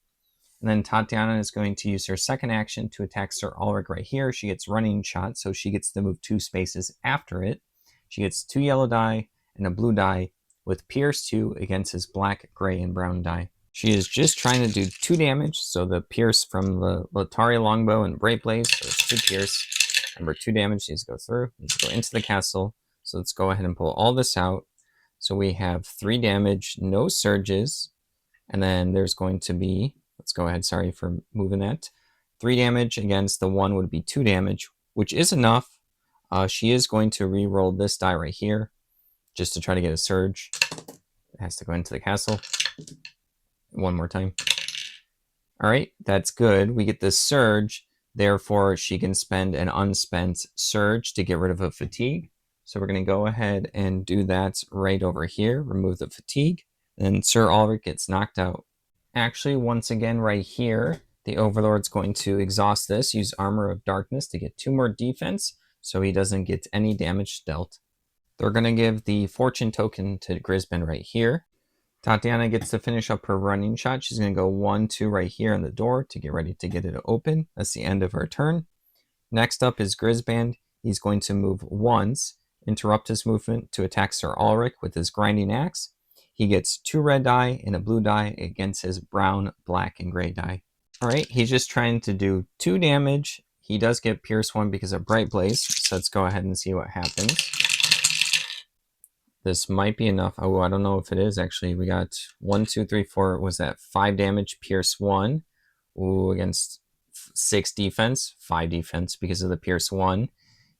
And then Tatiana is going to use her second action to attack Sir Ulrich right here. She gets running shot, so she gets to move 2 spaces after it. She gets 2 yellow die and a blue die with Pierce 2 against his black, gray, and brown die. She is just trying to do 2 damage, so the Pierce from the Latari Longbow and Bright Blaze, so it's 2 Pierce. Remember, 2 damage needs to go through, needs to go into the castle. So let's go ahead and pull all this out. So we have 3 damage, no surges, and then there's going to be, let's go ahead, sorry for moving that. 3 damage against the 1 would be 2 damage, which is enough. She is going to re-roll this die right here, just to try to get a surge. It has to go into the castle. One more time. All right, that's good. We get this surge, therefore she can spend an unspent surge to get rid of a fatigue. So we're going to go ahead and do that right over here, remove the fatigue, and Sir Ulrich gets knocked out. Actually, once again right here, the Overlord's going to exhaust this, use Armor of Darkness to get 2 more defense, so he doesn't get any damage dealt. They're going to give the Fortune token to Grisband right here. Tatiana gets to finish up her running shot. She's going to go 1, 2 right here on the door to get ready to get it open. That's the end of her turn. Next up is Grisband. He's going to move once, interrupt his movement to attack Sir Ulrich with his grinding axe. He gets 2 red die and a blue die against his brown, black, and gray die. All right, he's just trying to do 2 damage. He does get Pierce 1 because of Bright Blaze, so let's go ahead and see what happens. This might be enough. Oh, I don't know if it is actually. We got 1, 2, 3, 4. Was that 5 damage, Pierce 1? Ooh, against 6 defense, 5 defense because of the Pierce 1.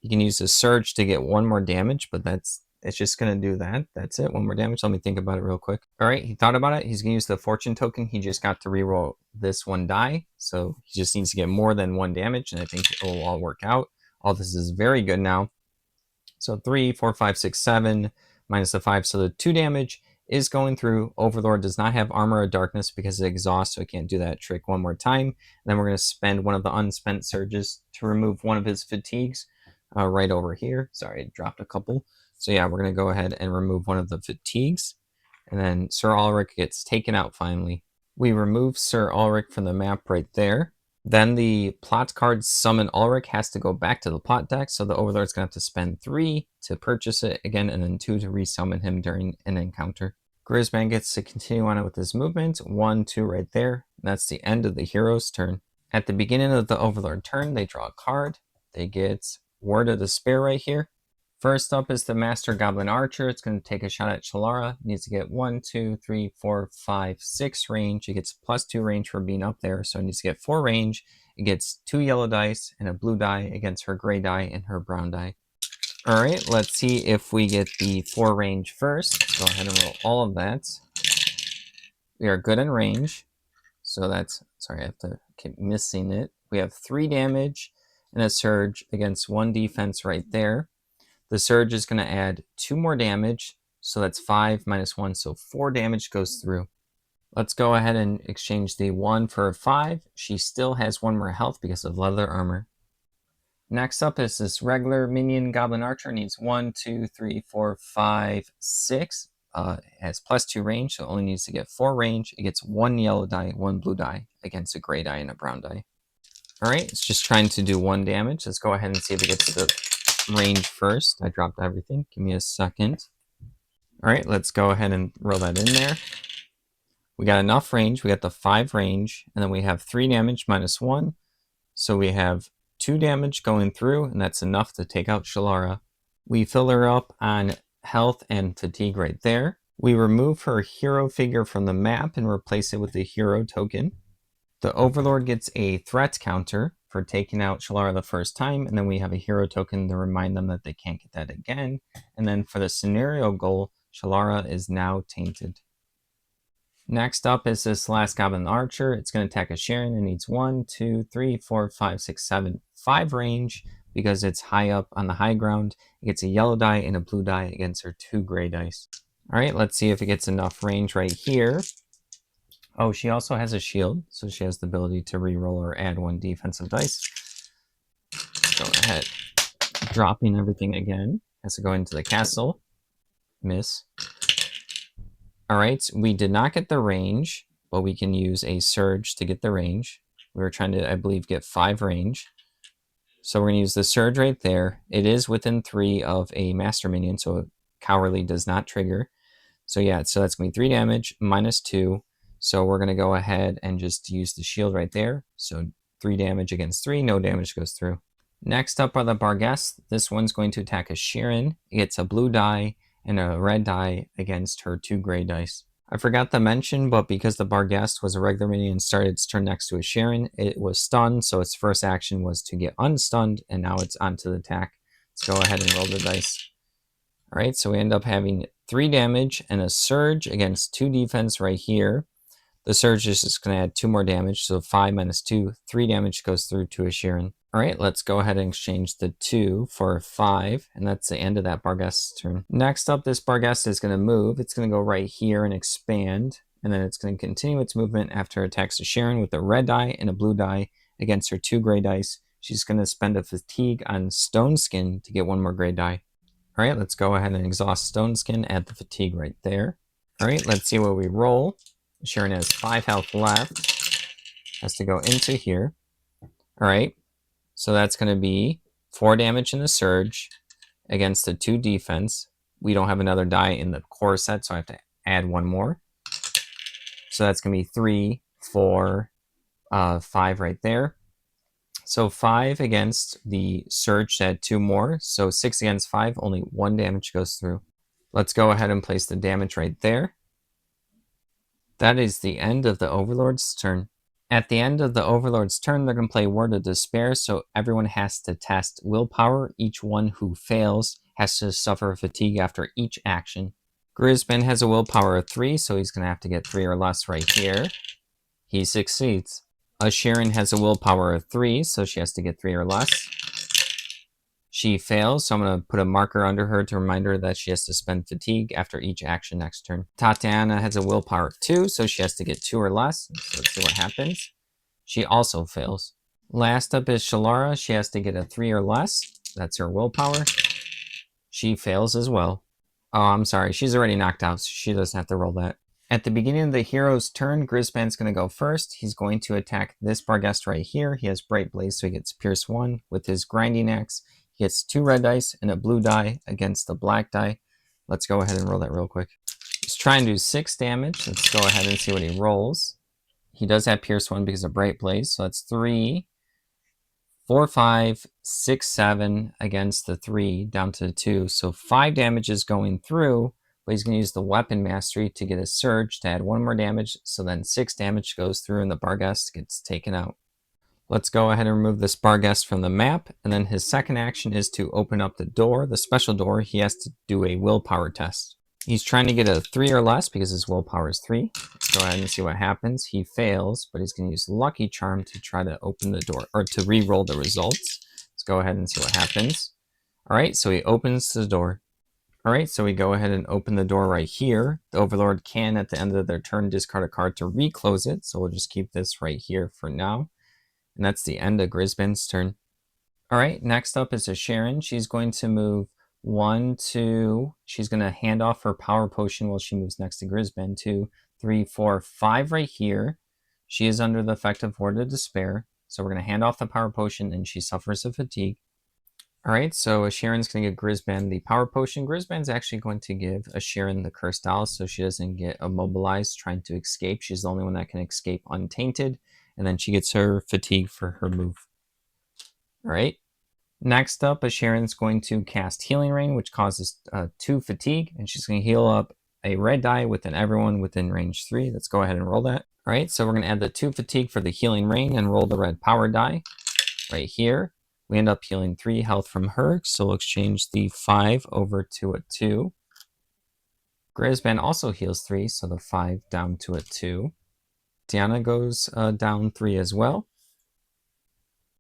You can use the Surge to get 1 more damage, but it's just going to do that. That's it. 1 more damage. Let me think about it real quick. All right, he thought about it. He's going to use the Fortune token. He just got to reroll this 1 die, so he just needs to get more than 1 damage, and I think it will all work out. All this is very good now. So 3, 4, 5, 6, 7... minus the 5, so the 2 damage is going through. Overlord does not have Armor of Darkness because it exhausts, so I can't do that trick 1 more time. And then we're going to spend one of the unspent surges to remove one of his fatigues right over here. Sorry, I dropped a couple. So yeah, we're going to go ahead and remove one of the fatigues. And then Sir Ulrich gets taken out finally. We remove Sir Ulrich from the map right there. Then the plot card Summon Ulrich has to go back to the plot deck, so the Overlord's going to have to spend 3 to purchase it again, and then 2 to resummon him during an encounter. Grisband gets to continue on it with his movement, 1, 2 right there. And that's the end of the hero's turn. At the beginning of the Overlord turn, they draw a card. They get Word of Despair right here. First up is the Master Goblin Archer. It's going to take a shot at Shalara. Needs to get 1, 2, 3, 4, 5, 6 range. It gets plus 2 range for being up there, so it needs to get 4 range. It gets 2 yellow dice and a blue die against her gray die and her brown die. Alright, let's see if we get the 4 range first. Let's go ahead and roll all of that. We are good in range. So that's, sorry, I have to keep missing it. We have 3 damage and a surge against 1 defense right there. The surge is going to add 2 more damage. So that's 5 minus 1, so 4 damage goes through. Let's go ahead and exchange the 1 for a 5. She still has 1 more health because of leather armor. Next up is this regular minion Goblin Archer. Needs 1, 2, 3, 4, 5, 6. It has +2 range, so it only needs to get 4 range. It gets 1 yellow die, 1 blue die against a gray die and a brown die. Alright, it's just trying to do 1 damage. Let's go ahead and see if it gets the range first. I dropped everything. Give me a second. Alright, let's go ahead and roll that in there. We got enough range. We got the 5 range, and then we have 3 damage minus 1. So we have 2 damage going through, and that's enough to take out Shalara. We fill her up on health and fatigue right there. We remove her hero figure from the map and replace it with the hero token. The Overlord gets a threat counter for taking out Shalara the first time, and then we have a hero token to remind them that they can't get that again. And then for the scenario goal, Shalara is now tainted. Next up is this last Goblin Archer. It's going to attack a Sharon and needs 1, 2, 3, 4, 5, 6, 7, 5 range because it's high up on the high ground. It gets a yellow die and a blue die against her 2 gray dice. Alright, let's see if it gets enough range right here. Oh, she also has a shield, so she has the ability to reroll or add 1 defensive dice. Go ahead. Dropping everything again. Has to go into the castle. Miss. Alright, we did not get the range, but we can use a surge to get the range. We were trying to, I believe, get 5 range. So we're going to use the surge right there. It is within 3 of a master minion, so Cowardly does not trigger. So yeah, so that's going to be 3 damage, minus 2. So we're going to go ahead and just use the shield right there. So 3 damage against 3, no damage goes through. Next up are the Barghest. This one's going to attack a Sharon. It gets a blue die and a red die against her 2 gray dice. I forgot to mention, but because the Barghest was a regular minion and started its turn next to a Sharon, it was stunned, so its first action was to get unstunned, and now it's onto the attack. Let's go ahead and roll the dice. Alright, so we end up having 3 damage and a surge against 2 defense right here. The surge is just going to add 2 more damage, so 5 minus 2, 3 damage goes through to a Sharon. Alright, let's go ahead and exchange the 2 for 5, and that's the end of that Barghest's turn. Next up, this Barghest is going to move. It's going to go right here and expand, and then it's going to continue its movement after it attacks a Sharon with a red die and a blue die against her 2 gray dice. She's going to spend a fatigue on Stone Skin to get 1 more gray die. Alright, let's go ahead and exhaust Stone Skin, add the fatigue right there. Alright, let's see what we roll. Sharon has 5 health left. Has to go into here. Alright, so that's going to be 4 damage in the surge against the 2 defense. We don't have another die in the core set, so I have to add 1 more. So that's going to be 3, 4, 5 right there. So 5 against the surge to add 2 more. So 6 against 5, only 1 damage goes through. Let's go ahead and place the damage right there. That is the end of the Overlord's turn. At the end of the Overlord's turn, they're going to play Word of Despair, so everyone has to test willpower. Each one who fails has to suffer fatigue after each action. Grisban has a willpower of 3, so he's going to have to get 3 or less right here. He succeeds. Sharon has a willpower of 3, so she has to get 3 or less. She fails, so I'm going to put a marker under her to remind her that she has to spend fatigue after each action next turn. Tatiana has a willpower of 2, so she has to get 2 or less. So let's see what happens. She also fails. Last up is Shalara. She has to get a 3 or less. That's her willpower. She fails as well. Oh, I'm sorry. She's already knocked out, so she doesn't have to roll that. At the beginning of the hero's turn, Grisban's going to go first. He's going to attack this Barghest right here. He has Bright Blaze, so he gets Pierce 1 with his Grinding Axe. He gets 2 red dice and a blue die against the black die. Let's go ahead and roll that real quick. He's trying to do 6 damage. Let's go ahead and see what he rolls. He does have Pierce 1 because of Bright Blaze, so that's 3, 4, 5, 6, 7 against the 3, down to the 2. So 5 damage is going through, but he's going to use the Weapon Mastery to get a Surge to add 1 more damage, so then 6 damage goes through and the Barghest gets taken out. Let's go ahead and remove this Barghest from the map, and then his second action is to open up the door, the special door. He has to do a willpower test. He's trying to get a 3 or less because his willpower is 3. Let's go ahead and see what happens. He fails, but he's going to use Lucky Charm to try to open the door, or to re-roll the results. Let's go ahead and see what happens. All right, so he opens the door. All right, so we go ahead and open the door right here. The Overlord can, at the end of their turn, discard a card to reclose it. So we'll just keep this right here for now. And that's the end of Grisben's turn. All right, next up is a Sharon. She's going to move 1, 2. She's going to hand off her power potion while she moves next to Grisben. 2, 3, 4, 5 right here. She is under the effect of Word of Despair. So we're going to hand off the power potion and she suffers a fatigue. All right, so Sharon's going to give Grisben the power potion. Grisben's actually going to give Sharon the cursed doll so she doesn't get immobilized trying to escape. She's the only one that can escape untainted. And then she gets her fatigue for her move. All right. Next up, Sharon's going to cast Healing Rain, which causes 2 fatigue, and she's going to heal up a red die within everyone within range 3. Let's go ahead and roll that. All right, so we're going to add the 2 fatigue for the Healing Rain and roll the red power die right here. We end up healing 3 health from her, so we'll exchange the 5 over to a 2. Grisben also heals 3, so the 5 down to a 2. Diana goes down 3 as well.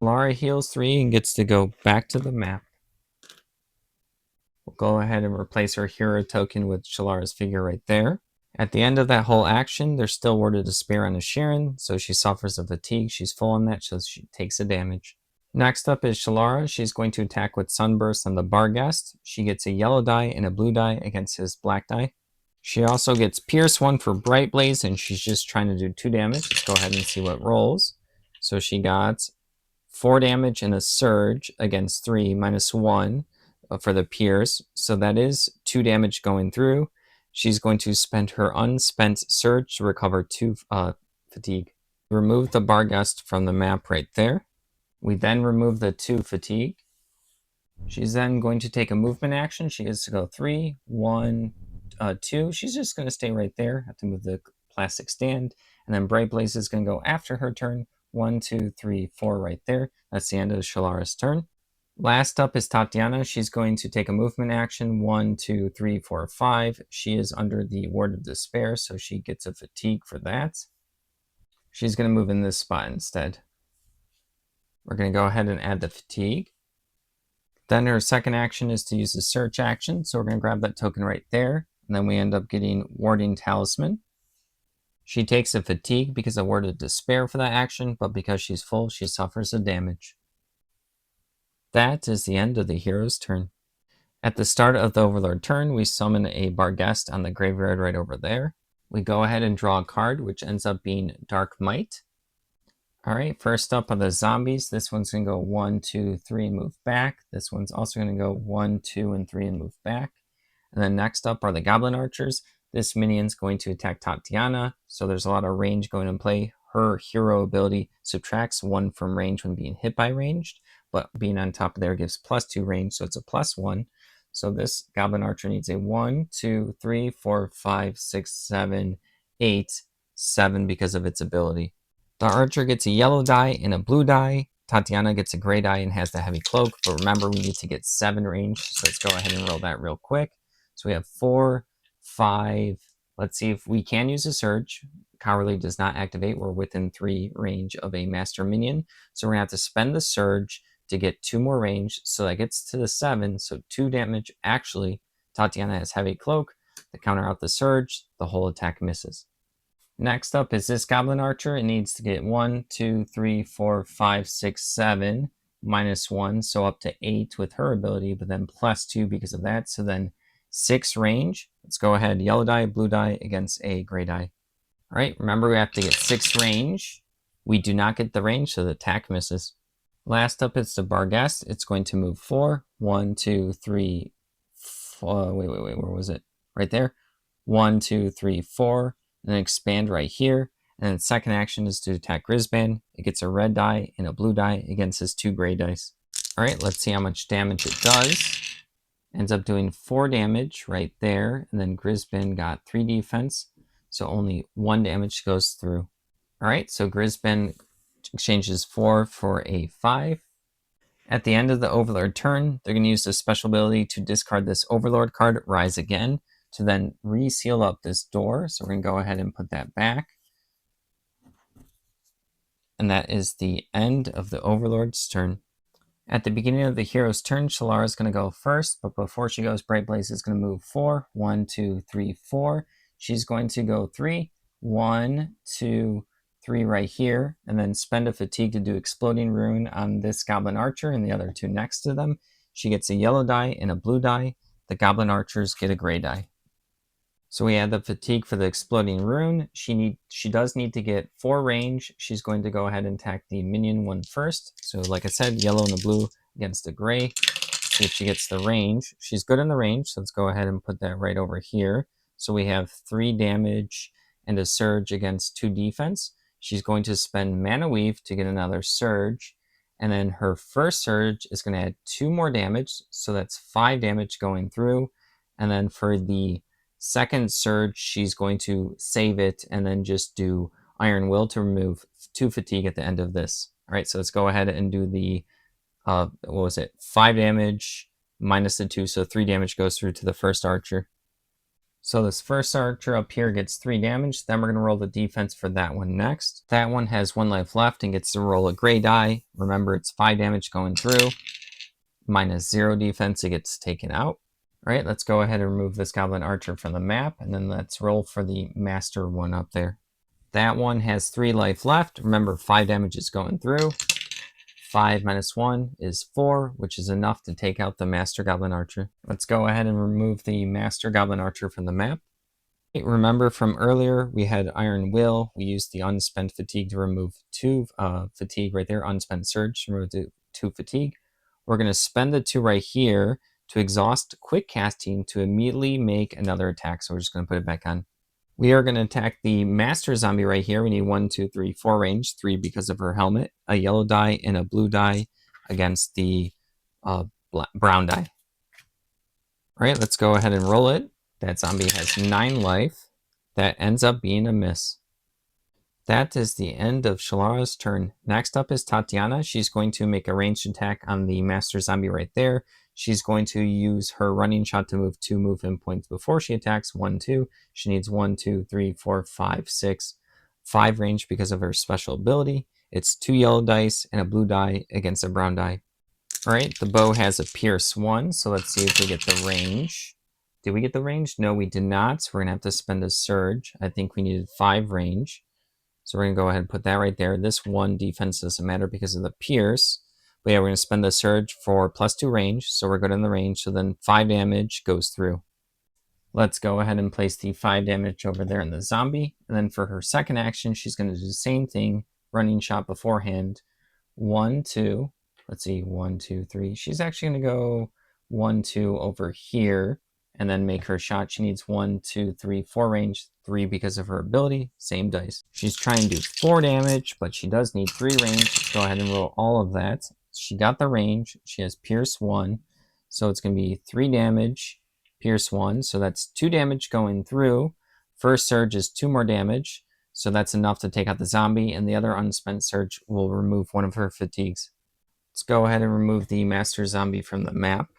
Lara heals 3 and gets to go back to the map. We'll go ahead and replace our hero token with Shalara's figure right there. At the end of that whole action, there's still Word of Despair on a Sharon, so she suffers a fatigue. She's full on that, so she takes a damage. Next up is Shalara. She's going to attack with Sunburst on the Barghest. She gets a yellow die and a blue die against his black die. She also gets Pierce 1 for Bright Blaze, and she's just trying to do 2 damage. Let's go ahead and see what rolls. So she got 4 damage and a Surge against 3, -1 for the Pierce. So that is 2 damage going through. She's going to spend her unspent Surge to recover 2 fatigue. Remove the Barghest from the map right there. We then remove the 2 fatigue. She's then going to take a movement action. She gets to go 3, 1, 2. She's just going to stay right there. Have to move the plastic stand. And then Bright Blaze is going to go after her turn. 1, 2, 3, 4 right there. That's the end of Shalara's turn. Last up is Tatiana. She's going to take a movement action. 1, 2, 3, 4, 5. She is under the Ward of Despair, so she gets a fatigue for that. She's going to move in this spot instead. We're going to go ahead and add the fatigue. Then her second action is to use the search action, so we're going to grab that token right there. And then we end up getting Warding Talisman. She takes a fatigue because of Word of Despair for that action, but because she's full, she suffers a damage. That is the end of the hero's turn. At the start of the Overlord turn, we summon a Barghest on the graveyard right over there. We go ahead and draw a card, which ends up being Dark Might. All right, first up are the zombies. This one's going to go 1, 2, 3 and move back. This one's also going to go 1, 2, and 3 and move back. And then next up are the Goblin Archers. This minion's going to attack Tatiana, so there's a lot of range going in play. Her hero ability subtracts 1 from range when being hit by ranged, but being on top of there gives +2 range, so it's a +1. So this Goblin Archer needs a 1, 2, 3, 4, 5, 6, 7, 8, 7 because of its ability. The Archer gets a yellow die and a blue die. Tatiana gets a gray die and has the heavy cloak, but remember we need to get 7 range, so let's go ahead and roll that real quick. So we have 4, 5. Let's see if we can use a Surge. Cowardly does not activate. We're within 3 range of a Master Minion, so we're going to have to spend the Surge to get 2 more range, so that gets to the 7, so 2 damage. Actually, Tatiana has heavy cloak. To counter out the Surge, the whole attack misses. Next up is this Goblin Archer. It needs to get 1, 2, 3, 4, 5, 6, 7, -1, so up to 8 with her ability, but then +2 because of that. So then 6 range. Let's go ahead, yellow die, blue die against a gray die. All right, remember we have to get 6 range. We do not get the range, so the attack misses. Last up is the Barghest. It's going to move 4, 1, 2, 3, 4, wait, where was it? Right there. 1, 2, 3, 4. And then expand right here. And then second action is to attack Grisben. It gets a red die and a blue die against his 2 gray dice. All right, let's see how much damage it does. Ends up doing 4 damage right there. And then Grisben got 3 defense. So only 1 damage goes through. All right, so Grisben exchanges 4 for a 5. At the end of the Overlord turn, they're going to use the special ability to discard this Overlord card, Rise Again, to then reseal up this door. So we're going to go ahead and put that back. And that is the end of the Overlord's turn. At the beginning of the hero's turn, Shalara's going to go first, but before she goes, Bright Blaze is going to move 4. 1, 2, 3, 4. She's going to go 3. 1, 2, 3 right here, and then spend a fatigue to do Exploding Rune on this Goblin Archer and the other two next to them. She gets a yellow die and a blue die. The Goblin Archers get a gray die. So we add the fatigue for the Exploding Rune. She does need to get 4 range. She's going to go ahead and attack the minion one first. So like I said, yellow and a blue against a gray. See if she gets the range. She's good in the range, so let's go ahead and put that right over here. So we have 3 damage and a surge against 2 defense. She's going to spend Mana Weave to get another surge. And then her first surge is going to add 2 more damage. So that's 5 damage going through. And then for the second surge, she's going to save it and then just do Iron Will to remove 2 fatigue at the end of this. All right, so let's go ahead and do the, 5 damage minus the 2, so 3 damage goes through to the first archer. So this first archer up here gets 3 damage. Then we're going to roll the defense for that one next. That one has 1 life left and gets to roll a gray die. Remember, it's 5 damage going through. Minus 0 defense, it gets taken out. All right, let's go ahead and remove this Goblin Archer from the map, and then let's roll for the Master one up there. That one has 3 life left. Remember, 5 damage is going through. 5 minus 1 is 4, which is enough to take out the Master Goblin Archer. Let's go ahead and remove the Master Goblin Archer from the map. Remember from earlier, we had Iron Will. We used the Unspent Fatigue to remove 2 fatigue right there, Unspent Surge to remove 2 fatigue. We're going to spend the 2 right here to exhaust quick casting to immediately make another attack. So we're just going to put it back on. We are going to attack the Master Zombie right here. We need 1, 2, 3, 4 range, 3 because of her helmet, a yellow die and a blue die against the brown die. All right, let's go ahead and roll it. That zombie has 9 life. That ends up being a miss. That is the end of Shalara's turn. Next up is Tatiana. She's going to make a ranged attack on the Master Zombie right there. She's going to use her running shot to move 2 movement points before she attacks. 1, 2. She needs 1, 2, 3, 4, 5, 6. 5 range because of her special ability. It's 2 yellow dice and a blue die against a brown die. All right, the bow has a Pierce 1, so let's see if we get the range. Did we get the range? No, we did not. So we're going to have to spend a surge. I think we needed 5 range. So we're going to go ahead and put that right there. This 1 defense doesn't matter because of the Pierce. But yeah, we're going to spend the surge for +2 range. So we're good in the range. So then 5 damage goes through. Let's go ahead and place the 5 damage over there in the zombie. And then for her second action, she's going to do the same thing. Running shot beforehand. 1, 2. Let's see. 1, 2, 3. She's actually going to go 1, 2 over here. And then make her shot. She needs 1, 2, 3, 4 range, 3 because of her ability, same dice. She's trying to do 4 damage, but she does need 3 range. Let's go ahead and roll all of that. She got the range. She has Pierce 1, so it's going to be 3 damage, Pierce 1, so that's 2 damage going through. First surge is 2 more damage, so that's enough to take out the zombie, and the other unspent surge will remove 1 of her fatigues. Let's go ahead and remove the Master Zombie from the map.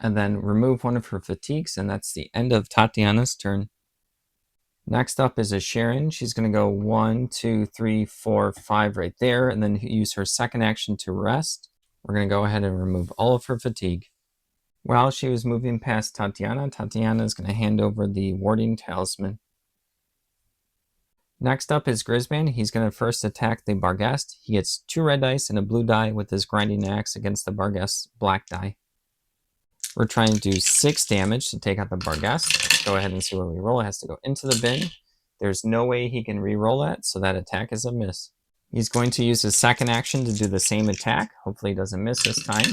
And then remove 1 of her fatigues, and that's the end of Tatiana's turn. Next up is a Sharon. She's going to go 1, 2, 3, 4, 5 right there, and then use her second action to rest. We're going to go ahead and remove all of her fatigue. While she was moving past Tatiana, Tatiana is going to hand over the Warding Talisman. Next up is Grisman. He's going to first attack the Barghest. He gets 2 red dice and a blue die with his Grinding Axe against the Barghest's black die. We're trying to do 6 damage to take out the Barghest. Let's go ahead and see what we roll. It has to go into the bin. There's no way he can re-roll that, so that attack is a miss. He's going to use his second action to do the same attack. Hopefully he doesn't miss this time.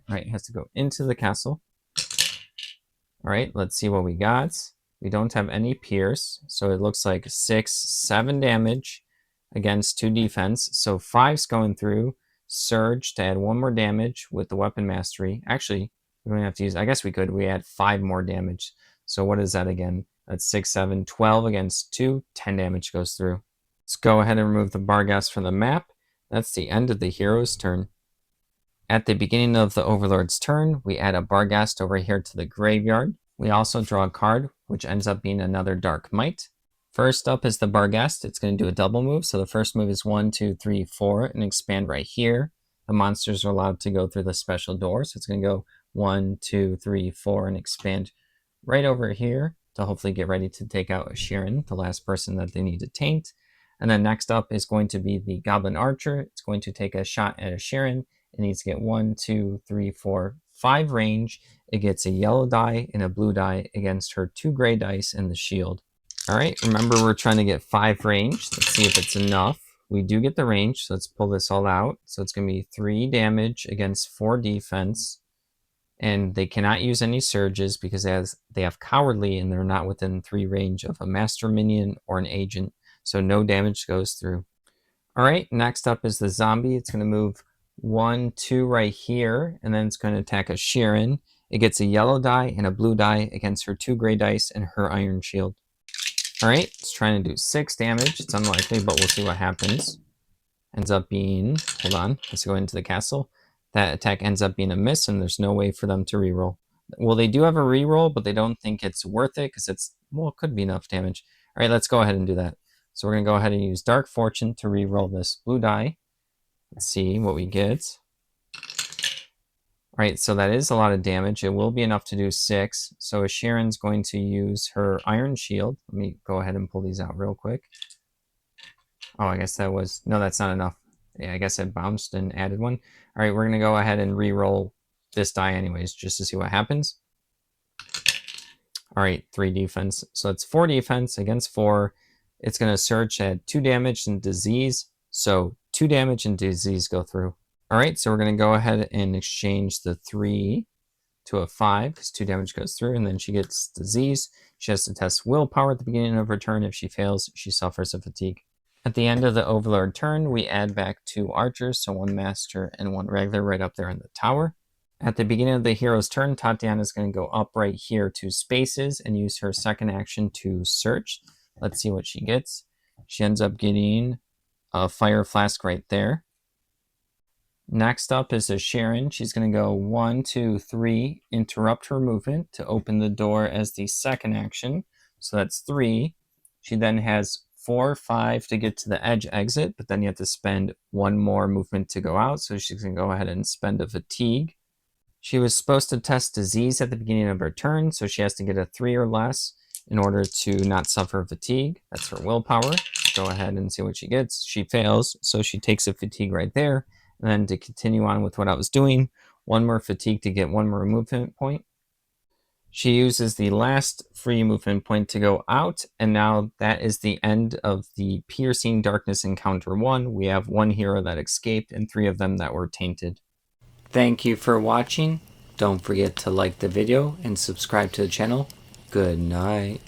All right, it has to go into the castle. All right, let's see what we got. We don't have any pierce, so it looks like 6, 7 damage against 2 defense. So 5's going through. Surge to add 1 more damage with the weapon mastery. Actually, we don't have to use, I guess we could. We add 5 more damage. So what is that again? That's 6, 7, 12 against 2. 10 damage goes through. Let's go ahead and remove the Barghast from the map. That's the end of the hero's turn. At the beginning of the Overlord's turn, we add a Barghast over here to the graveyard. We also draw a card, which ends up being another Dark Might. First up is the Barghast. It's going to do a double move. So the first move is 1, 2, 3, 4, and expand right here. The monsters are allowed to go through the special door. So it's going to go 1, 2, 3, 4, and expand right over here to hopefully get ready to take out a Sheeran, the last person that they need to taint. And then next up is going to be the Goblin Archer. It's going to take a shot at a Sheeran. It needs to get 1, 2, 3, 4, 5 range. It gets a yellow die and a blue die against her 2 gray dice and the shield. All right, remember we're trying to get 5 range. Let's see if it's enough. We do get the range, so let's pull this all out. So it's going to be 3 damage against 4 defense. And they cannot use any surges because they have Cowardly and they're not within 3 range of a master minion or an agent. So no damage goes through. All right, next up is the zombie. It's going to move 1, 2 right here, and then it's going to attack a Sheeran. It gets a yellow die and a blue die against her 2 gray dice and her iron shield. All right, it's trying to do 6 damage. It's unlikely, but we'll see what happens. Ends up being, hold on, let's go into the castle. That attack ends up being a miss, and there's no way for them to reroll. Well, they do have a reroll, but they don't think it's worth it because it's, well, it could be enough damage. All right, let's go ahead and do that. So we're going to go ahead and use Dark Fortune to reroll this blue die. Let's see what we get. All right, so that is a lot of damage. It will be enough to do 6. So Sheeran's going to use her Iron Shield. Let me go ahead and pull these out real quick. Oh, I guess that was, no, that's not enough. Yeah, I guess I bounced and added one. All right, we're going to go ahead and re-roll this die anyways, just to see what happens. All right, 3 defense. So it's 4 defense against 4. It's going to search at 2 damage and disease. So 2 damage and disease go through. All right, so we're going to go ahead and exchange the 3 to a 5 because 2 damage goes through, and then she gets disease. She has to test willpower at the beginning of her turn. If she fails, she suffers a fatigue. At the end of the Overlord turn, we add back 2 archers, so 1 master and 1 regular right up there in the tower. At the beginning of the hero's turn, Tatiana is going to go up right here to spaces and use her second action to search. Let's see what she gets. She ends up getting a fire flask right there. Next up is a Sheeran. She's going to go 1, 2, 3, interrupt her movement to open the door as the second action. So that's 3. She then has 4, 5 to get to the edge exit, but then you have to spend 1 more movement to go out. So she's going to go ahead and spend a fatigue. She was supposed to test disease at the beginning of her turn, so she has to get a 3 or less in order to not suffer fatigue. That's her willpower. Let's go ahead and see what she gets. She fails, so she takes a fatigue right there. And then to continue on with what I was doing, 1 more fatigue to get 1 more movement point. She uses the last free movement point to go out, and now that is the end of the Piercing Darkness Encounter 1. We have 1 hero that escaped and 3 of them that were tainted. Thank you for watching. Don't forget to like the video and subscribe to the channel. Good night.